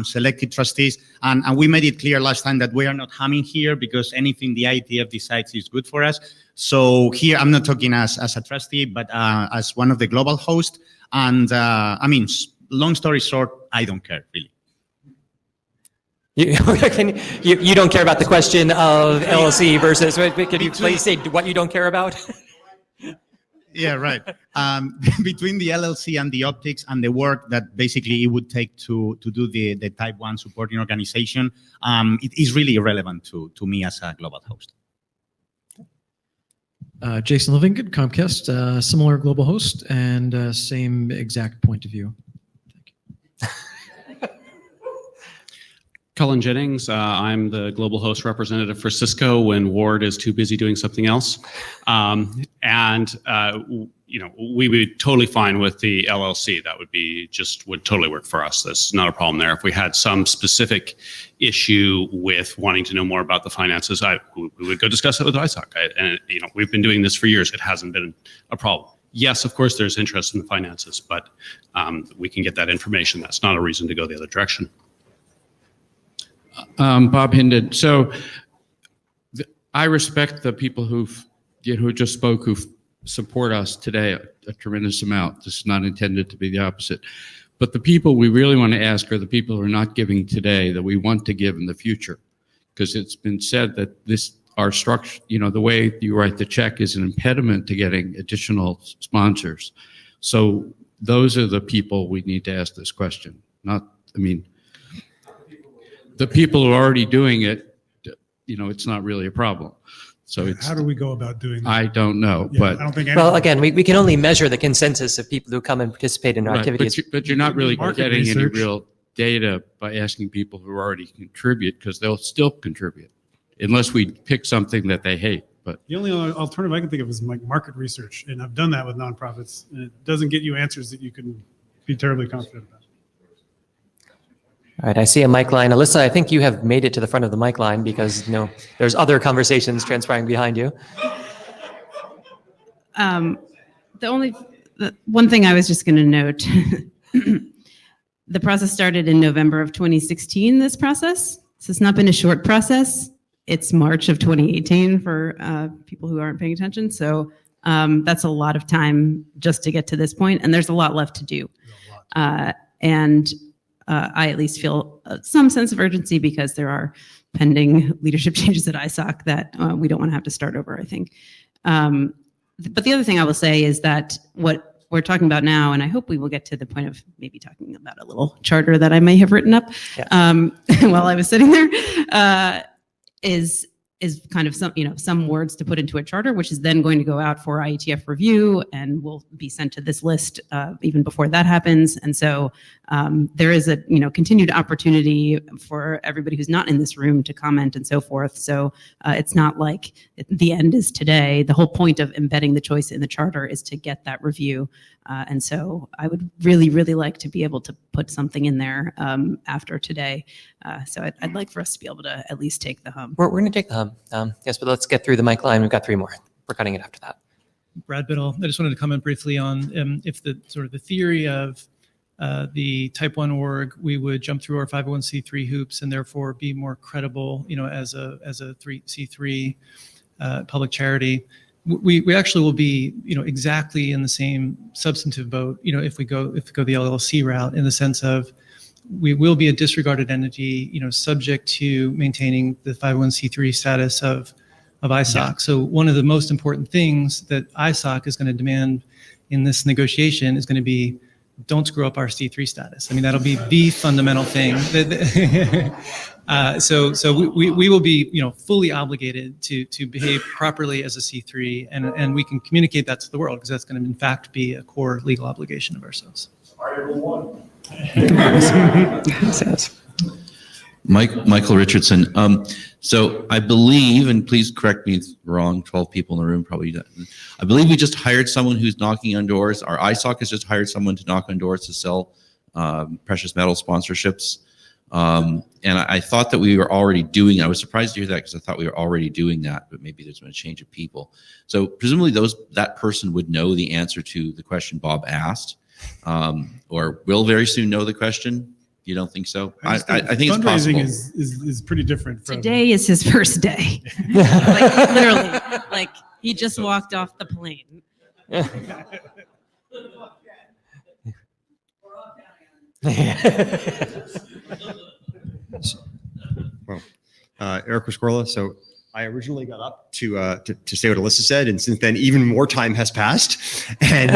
selected trustees, and we made it clear last time that we are not humming here because anything the IETF decides is good for us. So here, I'm not talking as a trustee, but as one of the global hosts. And I mean, long story short, I don't care really. You don't care about the question of LLC versus, can you please say what you don't care about? Yeah, right. Between the LLC and the optics and the work that basically it would take to do the type 1 supporting organization, it is really irrelevant to me as a global host. Jason Livingston, Comcast, similar global host and same exact point of view. Cullen Jennings, I'm the global host representative for Cisco when Ward is too busy doing something else. You know, we would be totally fine with the LLC. That would totally work for us. That's not a problem there. If we had some specific issue with wanting to know more about the finances, we would go discuss it with ISOC. And you know, we've been doing this for years. It hasn't been a problem. Yes, of course, there's interest in the finances, but we can get that information. That's not a reason to go the other direction. Bob Hinden. So I respect the people who just spoke, who support us today a tremendous amount. This is not intended to be the opposite. But the people we really want to ask are the people who are not giving today that we want to give in the future. Because it's been said that our structure, you know, the way you write the check is an impediment to getting additional sponsors. So those are the people we need to ask this question. The people who are already doing it, you know, it's not really a problem. So How do we go about doing that? I don't know, Yeah, but I don't think Well, again, we can only measure the consensus of people who come and participate in our right, activities. but you're not really Market getting any research. real data by asking people who already contribute, because they'll still contribute unless we pick something that they hate. But The only other alternative I can think of is like market research, and I've done that with nonprofits, and it doesn't get you answers that you can be terribly confident about. All right, I see a mic line. Alyssa, I think you have made it to the front of the mic line because, you know, there's other conversations transpiring behind you. The one thing I was just going to note, the process started in November of 2016, this process. So it's not been a short process. It's March of 2018 for people who aren't paying attention. So that's a lot of time just to get to this point, and there's a lot left to do. I at least feel some sense of urgency because there are pending leadership changes at ISOC that we don't want to have to start over, I think. But the other thing I will say is that what we're talking about now, and I hope we will get to the point of maybe talking about a little charter that I may have written up while I was sitting there, is kind of some words to put into a charter, which is then going to go out for IETF review and will be sent to this list even before that happens. And so there is a continued opportunity for everybody who's not in this room to comment and so forth. So it's not like the end is today. The whole point of embedding the choice in the charter is to get that review. And so I would really, really like to be able to put something in there after today. So I'd like for us to be able to at least take the hum. We're going to take the hum. Yes, but let's get through the mic line. We've got 3 more. We're cutting it after that. Brad Biddle. I just wanted to comment briefly on if the sort of the theory of the type 1 org, we would jump through our 501c3 hoops and therefore be more credible, as a C3 public charity. We actually will be, exactly in the same substantive boat, if we go the LLC route, in the sense of we will be a disregarded entity, subject to maintaining the 501c3 status of ISOC. Yeah. So one of the most important things that ISOC is going to demand in this negotiation is going to be, don't screw up our C3 status. I mean, that'll be the fundamental thing. So we will be, fully obligated to behave properly as a C3, and we can communicate that to the world, because that's going to, in fact, be a core legal obligation of ourselves. Michael Richardson. So I believe, and please correct me if I'm wrong, 12 people in the room probably. I believe we just hired someone who's knocking on doors. Our ISOC has just hired someone to knock on doors to sell precious metal sponsorships. And I thought that we were already doing. I was surprised to hear that, because I thought we were already doing that, but maybe there's been a change of people. So presumably that person would know the answer to the question Bob asked, or will very soon know the question. You don't think so? I think it's possible. Fundraising is pretty different. Today is his first day. Like, literally, like he just walked off the plane. Well, Eric Rescorla. So I originally got up to say what Alyssa said, and since then, even more time has passed. And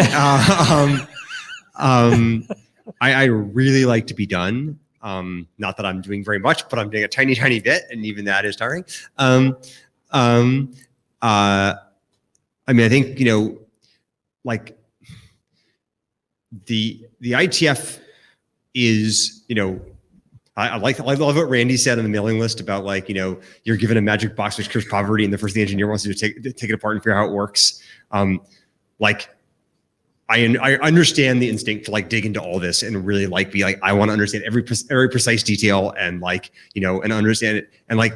I really like to be done. Not that I'm doing very much, but I'm doing a tiny, tiny bit, and even that is tiring. I mean, I think, like the IETF is, I love what Randy said on the mailing list about, like, you're given a magic box which cures poverty, and the first thing the engineer wants to do is take it apart and figure out how it works. Like, I understand the instinct to, like, dig into all this and really, like, be like, I want to understand every precise detail, and, like, and understand it, and, like,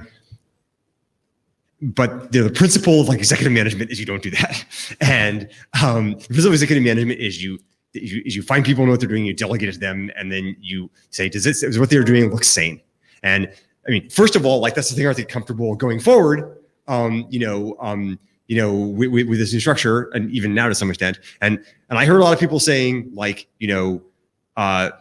but the principle of, like, executive management is you don't do that. And the principle of executive management is you find people who know what they're doing, you delegate it to them, and then you say, does what they're doing look sane? And I mean, first of all, like, that's the thing I think comfortable going forward, with this new structure, and even now to some extent. And I heard a lot of people saying, like, let's not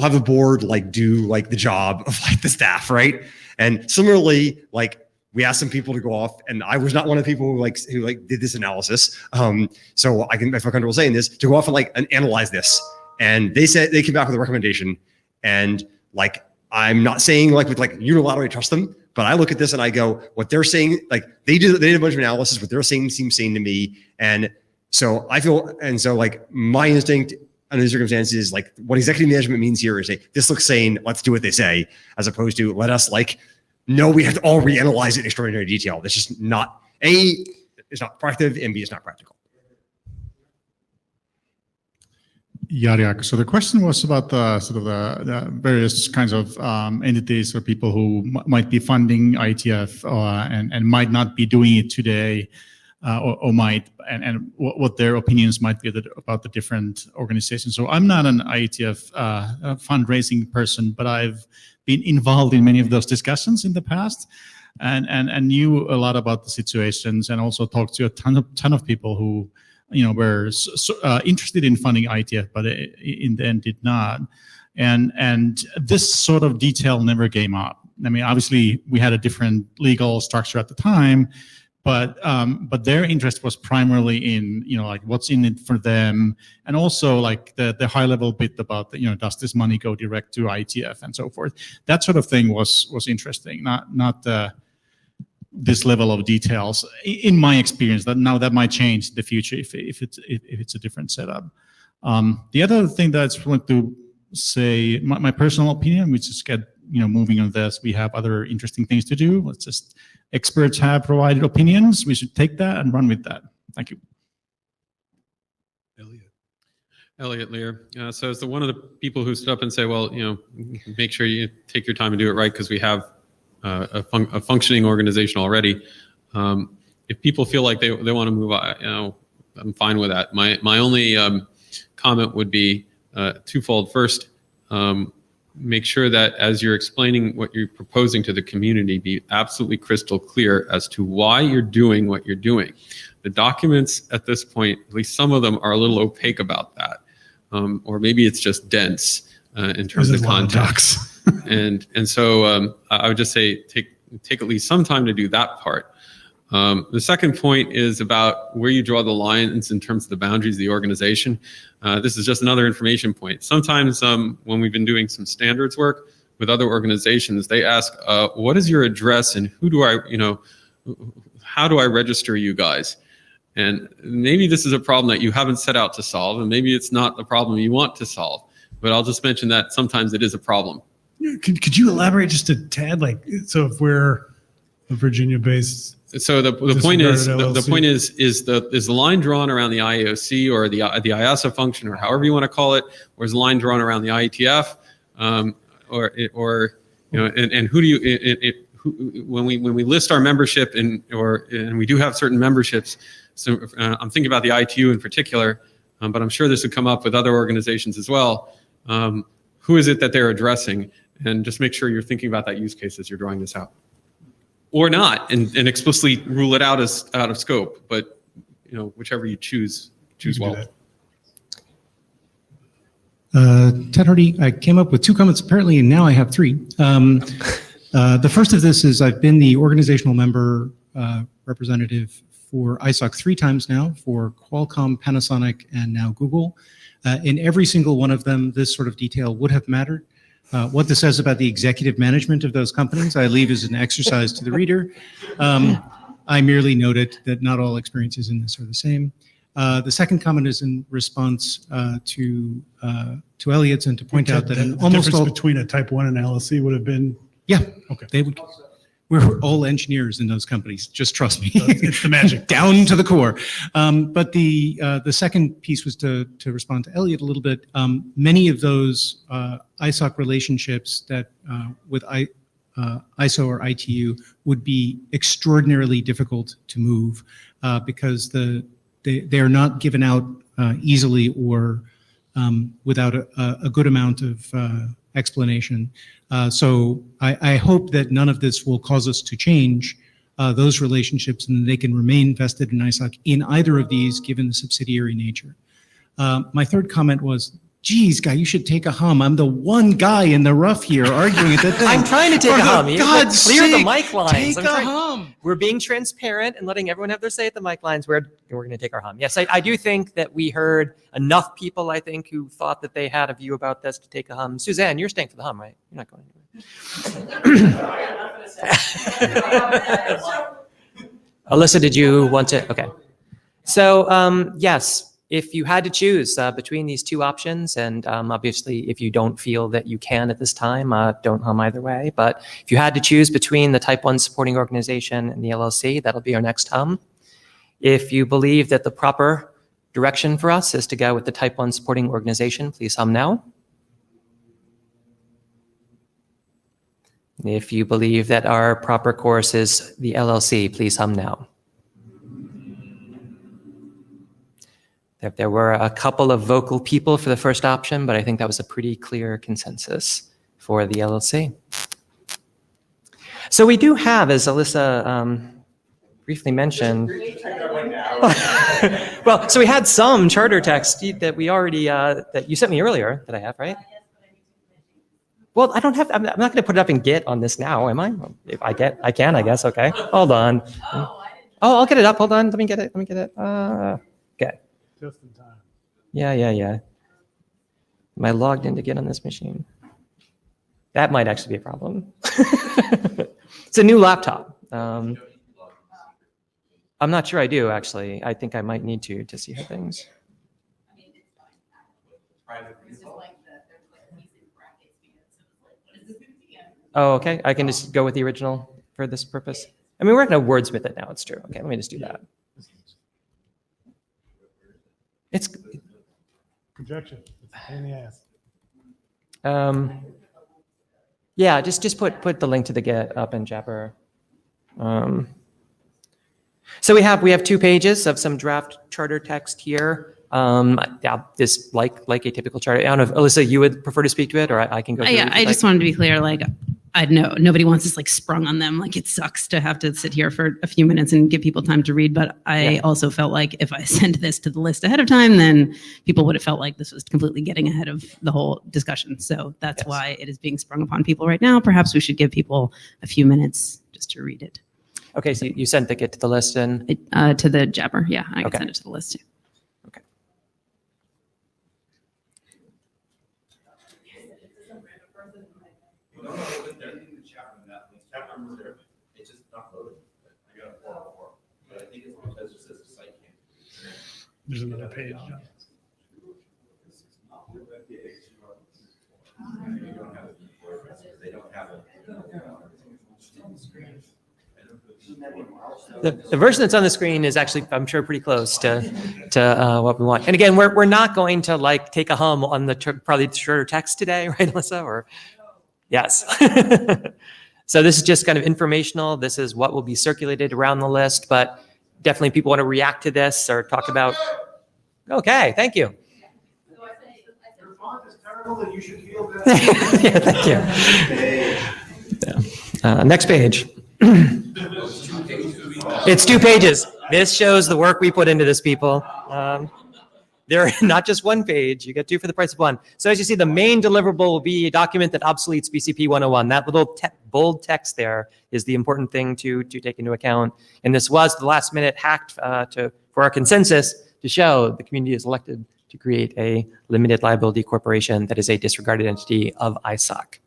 have the board, like, do, like, the job of, like, the staff, right? And similarly, like, we asked some people to go off, and I was not one of the people who did this analysis. So I feel comfortable saying this, to go off and analyze this. And they said, they came back with a recommendation, and, like, I'm not saying, like, with, like, unilaterally trust them, but I look at this and I go, what they're saying, like, they did a bunch of analysis, what they're saying seems sane to me. And so like, my instinct under these circumstances, like, what executive management means here is, this looks sane, let's do what they say, as opposed to let us, like, no, we have to all reanalyze it in extraordinary detail. That's just not, A, it's not productive, and B, it's not practical. Yariak. So the question was about the sort of the various kinds of entities or people who might be funding IETF and might not be doing it today, or might, and what their opinions might be about the different organizations. So I'm not an IETF fundraising person, but I've been involved in many of those discussions in the past, and knew a lot about the situations, and also talked to a ton of people who, were interested in funding IETF, but in the end did not. And this sort of detail never came up. I mean, obviously we had a different legal structure at the time, but their interest was primarily in, like what's in it for them, and also like the high level bit about, does this money go direct to IETF and so forth. That sort of thing was interesting, not this level of details. In my experience, that might change in the future if it's a different setup. The other thing that I just want to say, my personal opinion, we just get moving on this. We have other interesting things to do. Let's just, experts have provided opinions. We should take that and run with that. Thank you. Elliot Lear. So as one of the people who stood up and say, well, make sure you take your time and do it right because we have a functioning organization already. If people feel like they want to move, I'm fine with that. My only comment would be twofold. First, make sure that as you're explaining what you're proposing to the community, be absolutely crystal clear as to why you're doing what you're doing. The documents at this point, at least some of them, are a little opaque about that. Or maybe it's just dense in terms of context. and so I would just say take at least some time to do that part. The second point is about where you draw the lines in terms of the boundaries of the organization. This is just another information point. Sometimes when we've been doing some standards work with other organizations, they ask, what is your address and who do I, how do I register you guys? And maybe this is a problem that you haven't set out to solve, and maybe it's not the problem you want to solve. But I'll just mention that sometimes it is a problem. Could you elaborate just a tad? So if we're a Virginia-based, so the point is the line drawn around the IAOC or the IASA function or however you want to call it, or is the line drawn around the IETF, and who do you when we list our membership and we do have certain memberships. So I'm thinking about the ITU in particular, but I'm sure this would come up with other organizations as well. Who is it that they're addressing? And just make sure you're thinking about that use case as you're drawing this out. Or not, and explicitly rule it out as out of scope, but whichever you choose well. Ted Hardy, I came up with 2 comments apparently, and now I have 3. The first of this is I've been the organizational member representative for ISOC 3 times now, for Qualcomm, Panasonic, and now Google. In every single one of them, this sort of detail would have mattered. What this says about the executive management of those companies, I leave as an exercise to the reader. I merely noted that not all experiences in this are the same. The second comment is in response to Elliot's, and to point out that in almost all between a type 1 and LLC would have been. Yeah, okay. They would. We're all engineers in those companies. Just trust me. It's the magic. Down to the core. But the second piece was to respond to Elliot a little bit. Many of those ISOC relationships that with ISO or ITU would be extraordinarily difficult to move because they are not given out easily or without a good amount of explanation. So I hope that none of this will cause us to change those relationships and they can remain vested in ISOC in either of these given the subsidiary nature. My third comment was, geez, guy, you should take a hum. I'm the one guy in the rough here arguing at that thing. I'm trying to take a hum. God's Clear the sake, mic lines. take a hum. We're being transparent and letting everyone have their say at the mic lines. We're going to take our hum. Yes, I do think that we heard enough people, I think, who thought that they had a view about this to take a hum. Suzanne, you're staying for the hum, right? You're not going anywhere. Alyssa, did you want to? Okay. So, yes. If you had to choose between these 2 options, and obviously if you don't feel that you can at this time, don't hum either way. But if you had to choose between the Type 1 supporting organization and the LLC, that'll be our next hum. If you believe that the proper direction for us is to go with the Type 1 supporting organization, please hum now. If you believe that our proper course is the LLC, please hum now. There were a couple of vocal people for the first option, but I think that was a pretty clear consensus for the LLC. So we do have, as Alyssa briefly mentioned, well, so we had some charter text that we already, that you sent me earlier that I have, right? Well, I don't have, I'm not going to put it up in Git on this now, am I? If I can, I guess, okay. Hold on. Oh, I'll get it up. Hold on. Let me get it. Okay. Just in time. Yeah. Am I logged in to get on this machine? That might actually be a problem. It's a new laptop. I'm not sure I do, actually. I think I might need to see how things. Oh, okay. I can just go with the original for this purpose. I mean, we're not going to wordsmith it now. It's true. Okay, let me just do that. It's Projection. It's a pain in the ass. yeah, just put the link to the Get up in Jabber. So we have 2 pages of some draft charter text here. Yeah, this like a typical charter. I don't know if Alyssa, you would prefer to speak to it, or I can go. Yeah, I just wanted to be clear. Like, I know nobody wants this like sprung on them. Like, it sucks to have to sit here for a few minutes and give people time to read. But I also felt like if I sent this to the list ahead of time, then people would have felt like this was completely getting ahead of the whole discussion. So that's why it is being sprung upon people right now. Perhaps we should give people a few minutes just to read it. Okay, so you sent the Get to the list and to the Jabber. Yeah, I can send it to the list too. There's another page. The version that's on the screen is actually, I'm sure, pretty close to what we want. And again, we're not going to like take a hum on the probably shorter text today, right, Alyssa? Or yes. So this is just kind of informational. This is what will be circulated around the list, but definitely people want to react to this or talk about. Okay, thank you. Yeah, thank you. Yeah. Next page. It's 2 pages. This shows the work we put into this, people. They're not just 1 page. You get 2 for the price of 1. So as you see, the main deliverable will be a document that obsoletes BCP 101. That little bold text there is the important thing to take into account. And this was the last minute hack for our consensus to show the community is elected to create a limited liability corporation that is a disregarded entity of ISOC.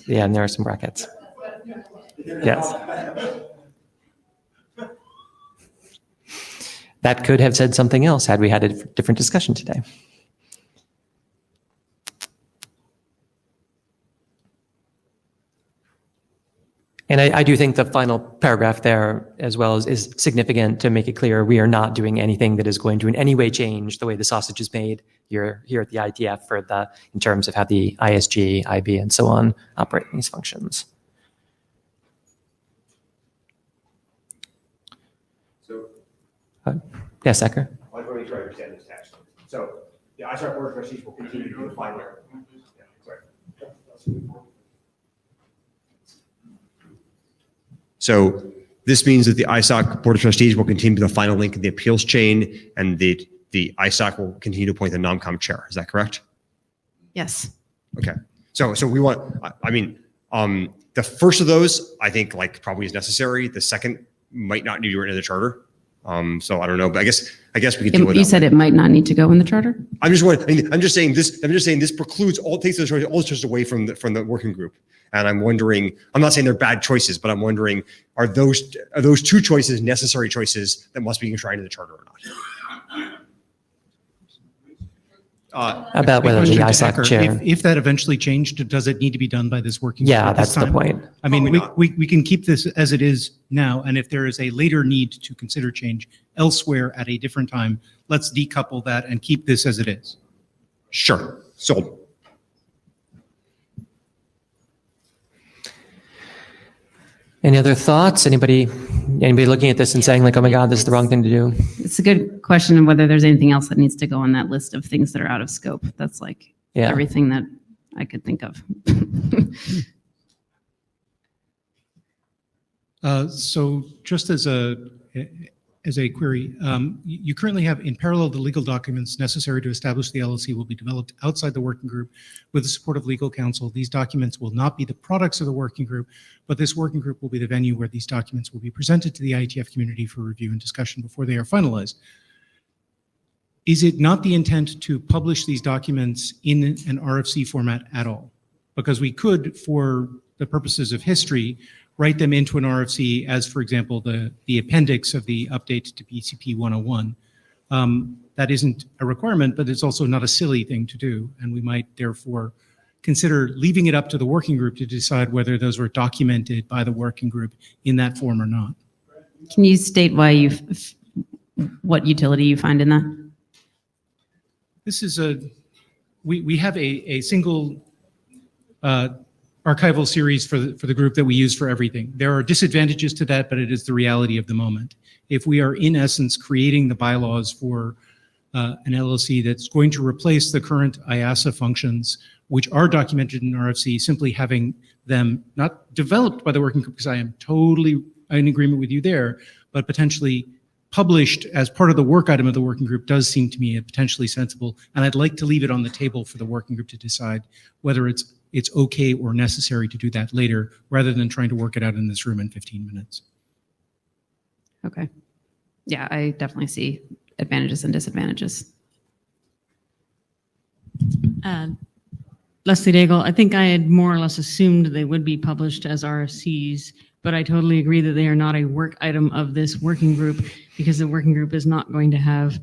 Yeah, and there are some brackets. Yes. That could have said something else had we had a different discussion today. And I do think the final paragraph there as well is significant to make it clear we are not doing anything that is going to in any way change the way the sausage is made here at the IETF in terms of how the ISG, IB, and so on operate these functions. Yes, Ecker? I want to make sure I understand this text. So the ISOC Board of Trustees will continue to define their. So this means that the ISOC Board of Trustees will continue to be the final link in the appeals chain, and the ISOC will continue to appoint the NOMCOM chair. Is that correct? Yes. Okay. So we want. I mean, the first of those I think like probably is necessary. The second might not need to be written in the charter. So I don't know, but I guess we can deal with that. You said it might not need to go in the charter? I'm just saying this precludes takes those choices away from the working group. And I'm wondering, I'm not saying they're bad choices, but I'm wondering, are those 2 choices necessary choices that must be enshrined in the charter or not? About whether the ISOC chair. If that eventually changed, does it need to be done by this working group? Yeah, that's the point. I mean, we can keep this as it is now, and if there is a later need to consider change elsewhere at a different time, let's decouple that and keep this as it is. Sure. Sold. Any other thoughts? Anybody looking at this and saying like, oh my God, this is the wrong thing to do? It's a good question of whether there's anything else that needs to go on that list of things that are out of scope. That's like everything that I could think of. So just as as a query, you currently have in parallel the legal documents necessary to establish the LLC will be developed outside the working group with the support of legal counsel. These documents will not be the products of the working group, but this working group will be the venue where these documents will be presented to the IETF community for review and discussion before they are finalized. Is it not the intent to publish these documents in an RFC format at all? Because we could, for the purposes of history, write them into an RFC as, for example, the appendix of the update to BCP 101. That isn't a requirement, but it's also not a silly thing to do. And we might therefore consider leaving it up to the working group to decide whether those were documented by the working group in that form or not. Can you state why what utility you find in that? This is we have a single archival series for the group that we use for everything. There are disadvantages to that, but it is the reality of the moment. If we are in essence creating the bylaws for an LLC that's going to replace the current IASA functions, which are documented in RFC, simply having them not developed by the working group, because I am totally in agreement with you there, but potentially published as part of the work item of the working group does seem to me potentially sensible. And I'd like to leave it on the table for the working group to decide whether it's okay or necessary to do that later, rather than trying to work it out in this room in 15 minutes. Okay. Yeah, I definitely see advantages and disadvantages. Leslie Daigle, I think I had more or less assumed they would be published as RFCs, but I totally agree that they are not a work item of this working group, because the working group is not going to have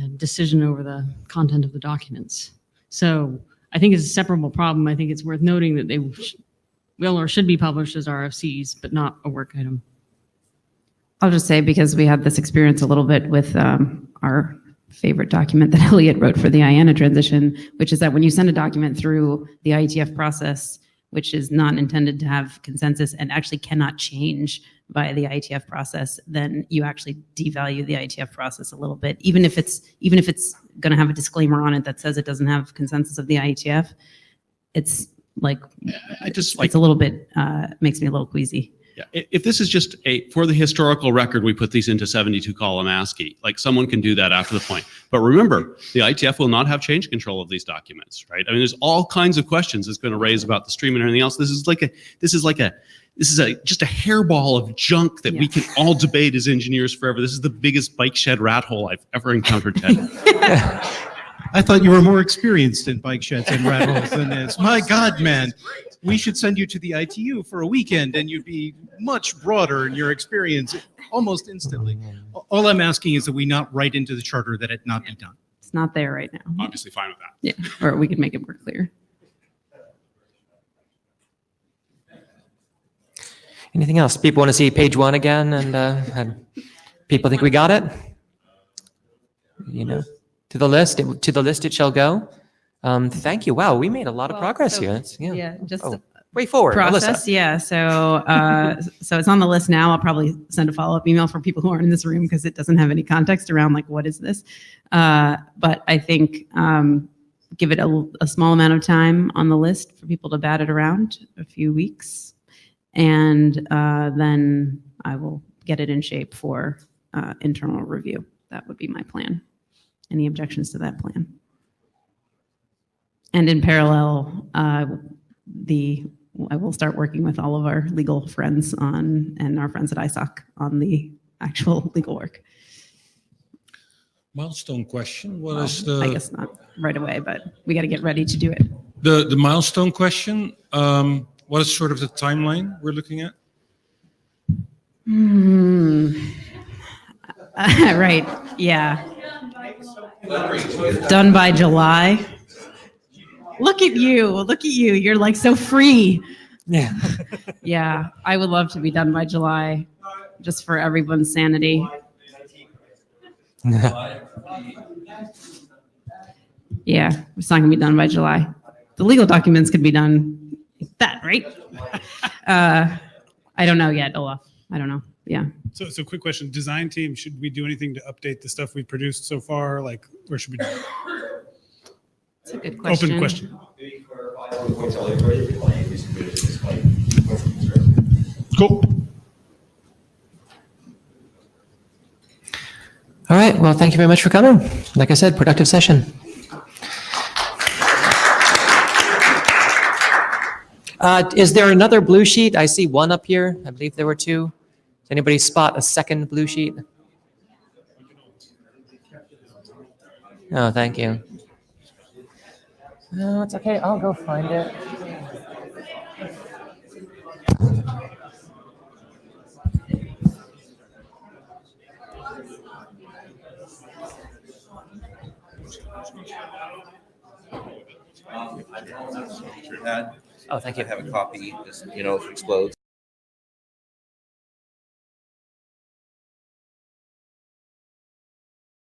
a decision over the content of the documents. So I think it's a separable problem. I think it's worth noting that they will or should be published as RFCs, but not a work item. I'll just say, because we had this experience a little bit with our favorite document that Elliot wrote for the IANA transition, which is that when you send a document through the IETF process, which is not intended to have consensus and actually cannot change by the IETF process, then you actually devalue the IETF process a little bit, even if it's going to have a disclaimer on it that says it doesn't have consensus of the IETF. It's like, it's a little bit makes me a little queasy. Yeah, if this is just for the historical record, we put these into 72 column ASCII, like someone can do that after the point. But remember, the IETF will not have change control of these documents, right? I mean, there's all kinds of questions it's going to raise about the stream and everything else. This is just a hairball of junk that we can all debate as engineers forever. This is the biggest bike shed rat hole I've ever encountered, Ted. I thought you were more experienced in bike sheds and rat holes than this. My God, man. We should send you to the ITU for a weekend and you'd be much broader in your experience almost instantly. All I'm asking is that we not write into the charter that it not be done. It's not there right now. Obviously fine with that. Yeah, or we could make it more clear. Anything else? People want to see page 1 again, and people think we got it? You know, to the list it shall go. Thank you. Wow, we made a lot of progress here. Just way forward. Process. Melissa. Yeah. So it's on the list now. I'll probably send a follow-up email for people who aren't in this room, because it doesn't have any context around like, what is this? But I think give it a small amount of time on the list for people to bat it around, a few weeks, and then I will get it in shape for internal review. That would be my plan. Any objections to that plan? And in parallel, I will start working with all of our legal friends and our friends at ISOC on the actual legal work. Milestone question. What Well, is the? I guess not right away, but we got to get ready to do it. The milestone question. What is sort of the timeline we're looking at? Right. Yeah. Done by July. Look at you. You're like so free. Yeah. Yeah. I would love to be done by July, just for everyone's sanity. Yeah. It's not going to be done by July. The legal documents could be done like that, right? I don't know yet, Olaf. I don't know. Yeah. So quick question. Design team, should we do anything to update the stuff we produced so far? Like, where should we do? That's a good question. Open question. Cool. All right. Well, thank you very much for coming. Like I said, productive session. Is there another blue sheet? I see one up here. I believe there were two. Does anybody spot a second blue sheet? Oh, thank you. No, it's okay. I'll go find it. Oh, thank you. I have a copy, just, if it explodes.